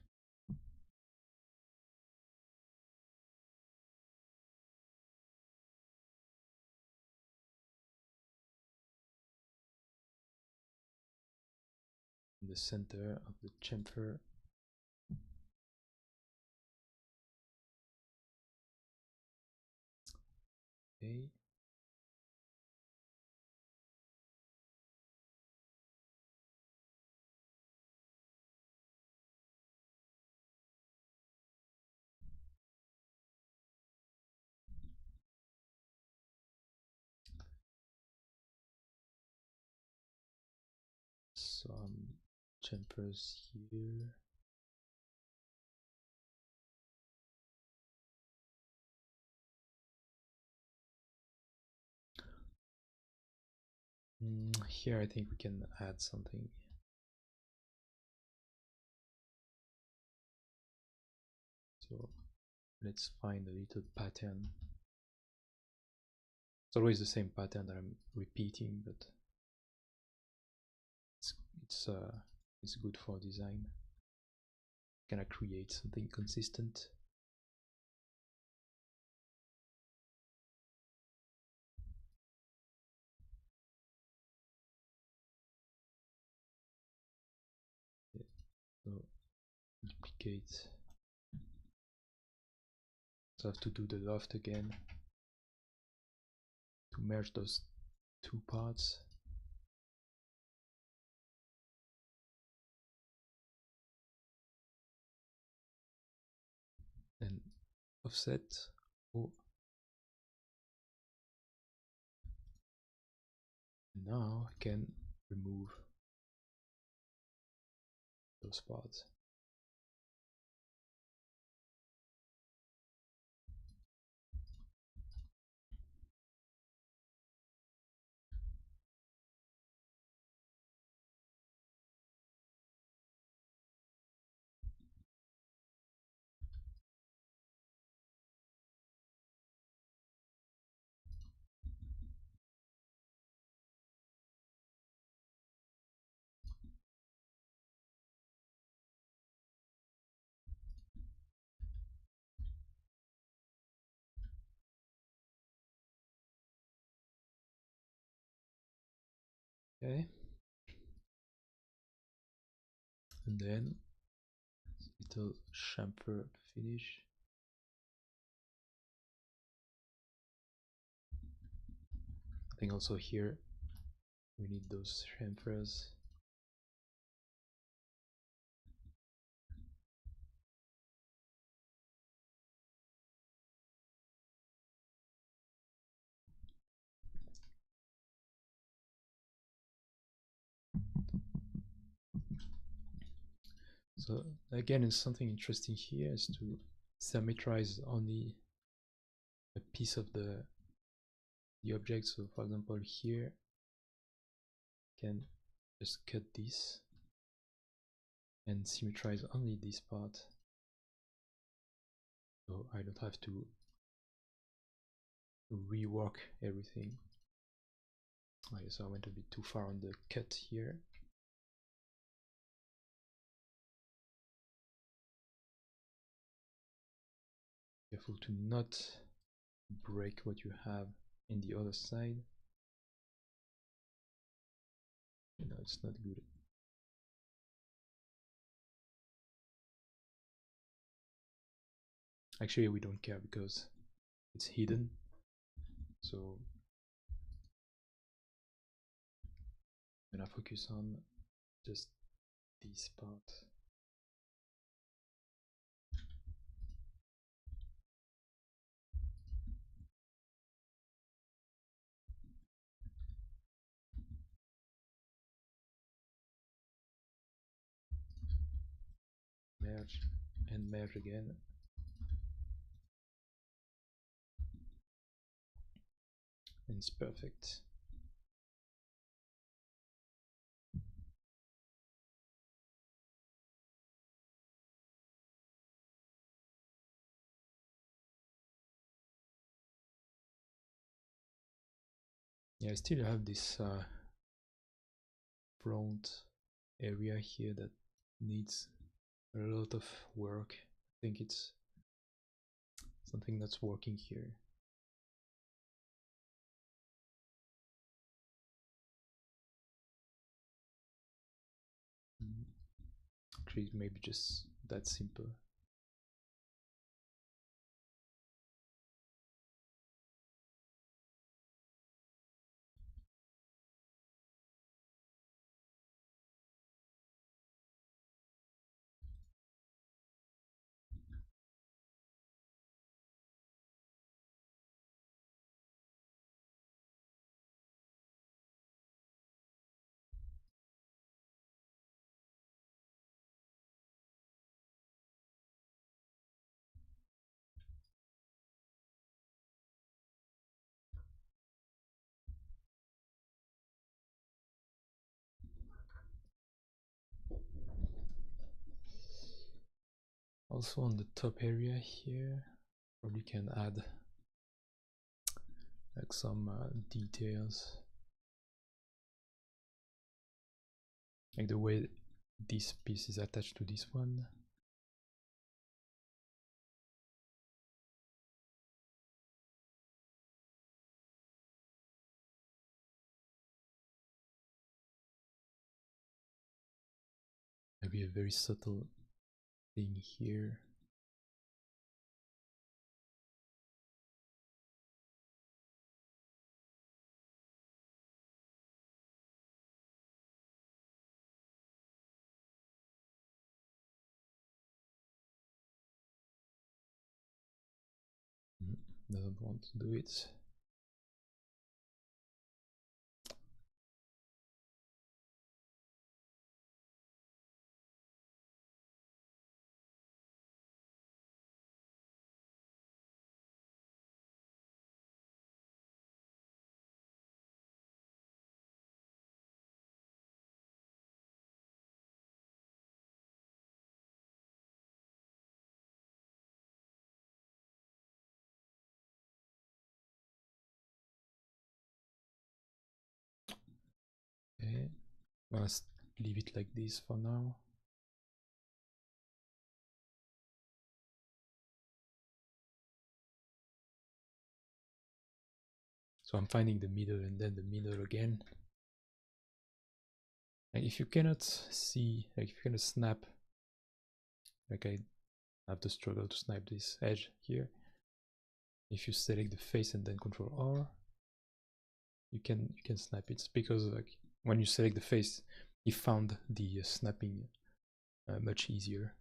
In the center of the chamfer. Okay. Some chamfers here. Here I think we can add something. So let's find a little pattern. It's always the same pattern that I'm repeating, but it's good for design. Can I create something consistent? Yeah. So duplicate. So I have to do the loft again to merge those two parts. And offset. Oh. Now I can remove those parts. Okay. And then little chamfer finish. I think also here we need those chamfers. So again, it's something interesting here is to symmetrize only a piece of the object. So for example here, I can just cut this and symmetrize only this part. So I don't have to rework everything. Okay, so I went a bit too far on the cut here. Careful to not break what you have in the other side. No, it's not good. Actually, we don't care because it's hidden. So I'm gonna focus on just this part. Merge and merge again. And it's perfect. Yeah, I still have this front area here that needs a lot of work. I think it's something that's working here. Actually, maybe just that simple. Also on the top area here, probably can add like some details, like the way this piece is attached to this one. Maybe a very subtle thing here. Doesn't want to do it. Okay, must leave it like this for now. So I'm finding the middle and then the middle again. And if you cannot see, like if you cannot snap, like I have to struggle to snap this edge here. If you select the face and then Control R, you can snap it, because like when you select the face, he found the snapping much easier.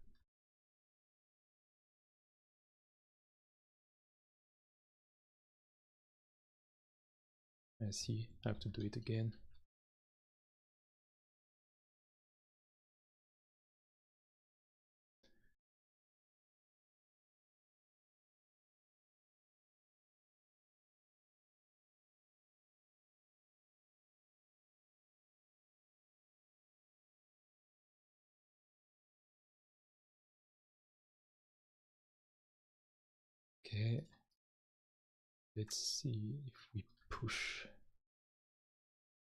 I see, I have to do it again. Okay, let's see if we push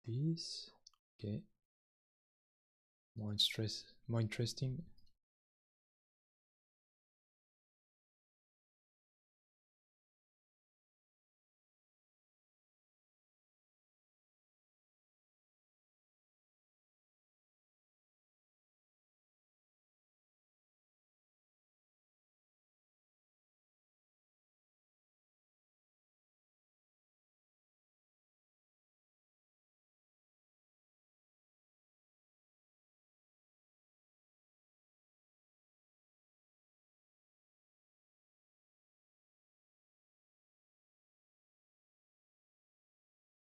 this. Okay, more interesting.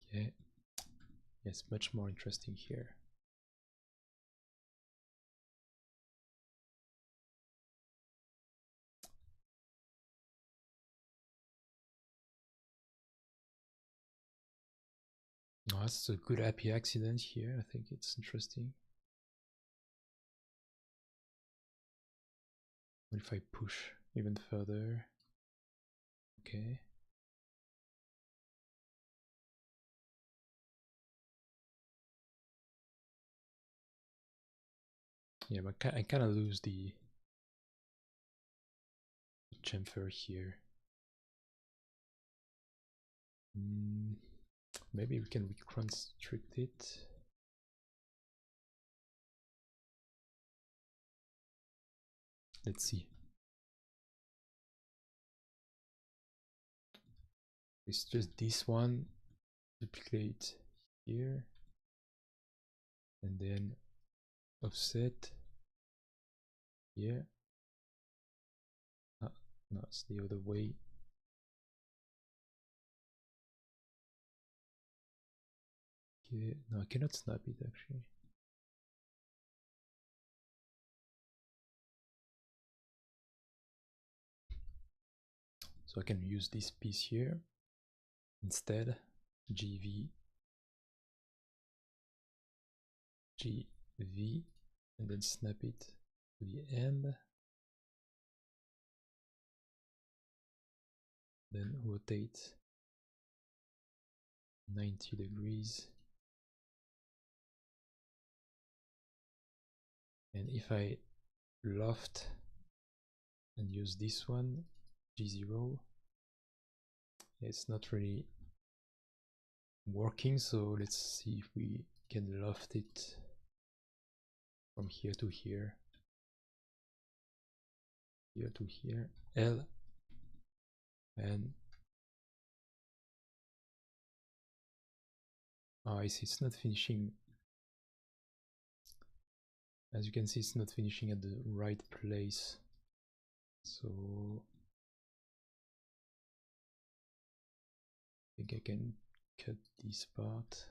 Okay, yes, much more interesting here. Oh, that's a good happy accident here. I think it's interesting. What if I push even further? Okay. Yeah, but I kind of lose the chamfer here. Maybe we can reconstruct it. Let's see. It's just this one, duplicate here, and then offset here. Ah, no, it's the other way. Okay, no, I cannot snap it actually. So I can use this piece here instead. GV, GV, and then snap it to the end. Then rotate 90 degrees. And if I loft and use this one, G0, it's not really working, so let's see if we can loft it from here to here, here to here, L, and I see it's not finishing. As you can see, it's not finishing at the right place, so I think I can cut this part.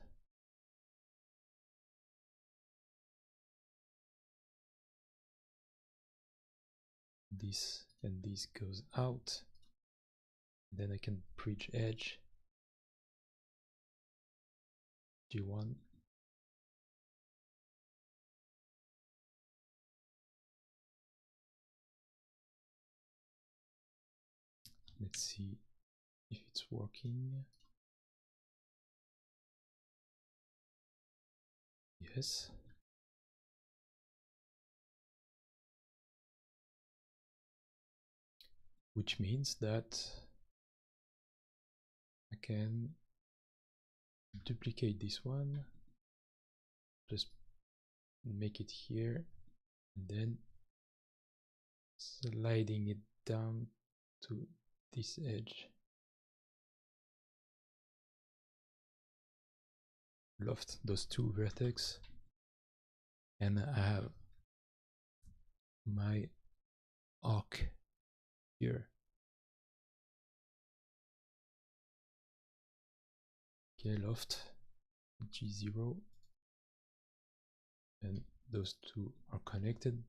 This and this goes out. Then I can bridge edge, G1. Let's see if it's working. Yes. Which means that I can duplicate this one, just make it here, and then sliding it down to this edge. Loft those two vertex, and I have my arc here. Okay, loft G0, and those two are connected.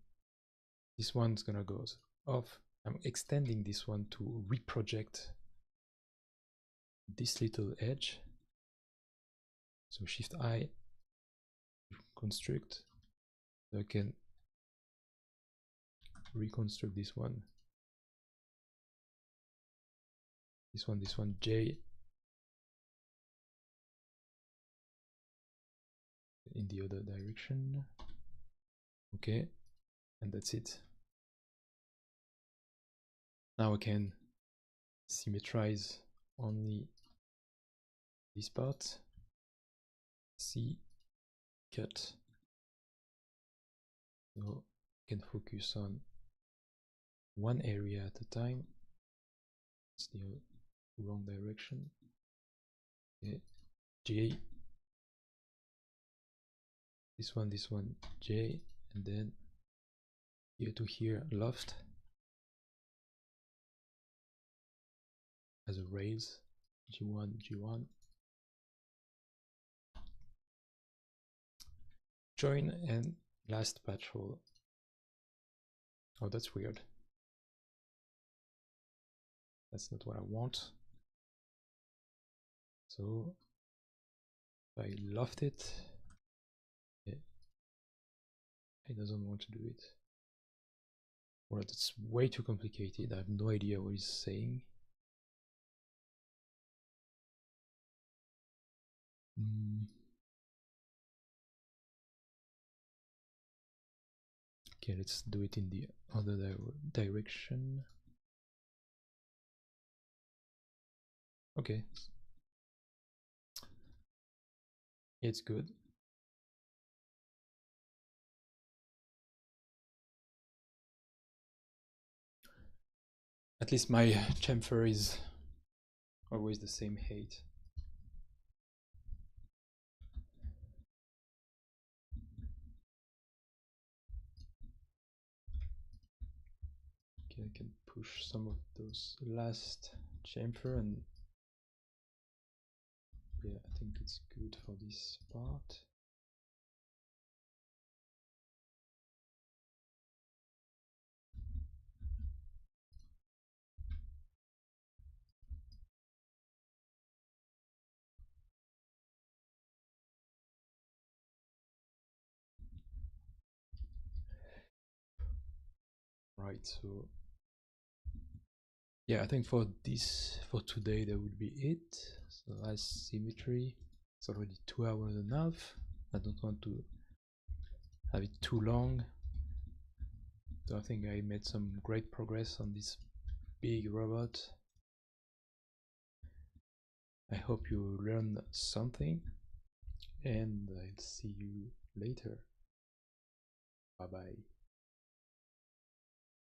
This one's gonna go off. I'm extending this one to reproject this little edge. So Shift I, construct, so I can reconstruct this one, J, in the other direction. Okay, and that's it. Now I can symmetrize only this part. C, cut. So I can focus on one area at a time. It's the wrong direction. Okay. J, this one, J, and then here to here, loft as a rails, G1, G1. Join and last patch hole. Oh, that's weird. That's not what I want. So if I loft it, it doesn't want to do it. Well, that's way too complicated. I have no idea what he's saying. Okay, let's do it in the other direction. Okay, it's good. At least my chamfer is always the same height. Okay, I can push some of those last chamfer, and yeah, I think it's good for this part. Right, so yeah, I think for today that would be it. So last symmetry. It's already 2 hours and a half. I don't want to have it too long. So I think I made some great progress on this big robot. I hope you learned something, and I'll see you later. Bye bye.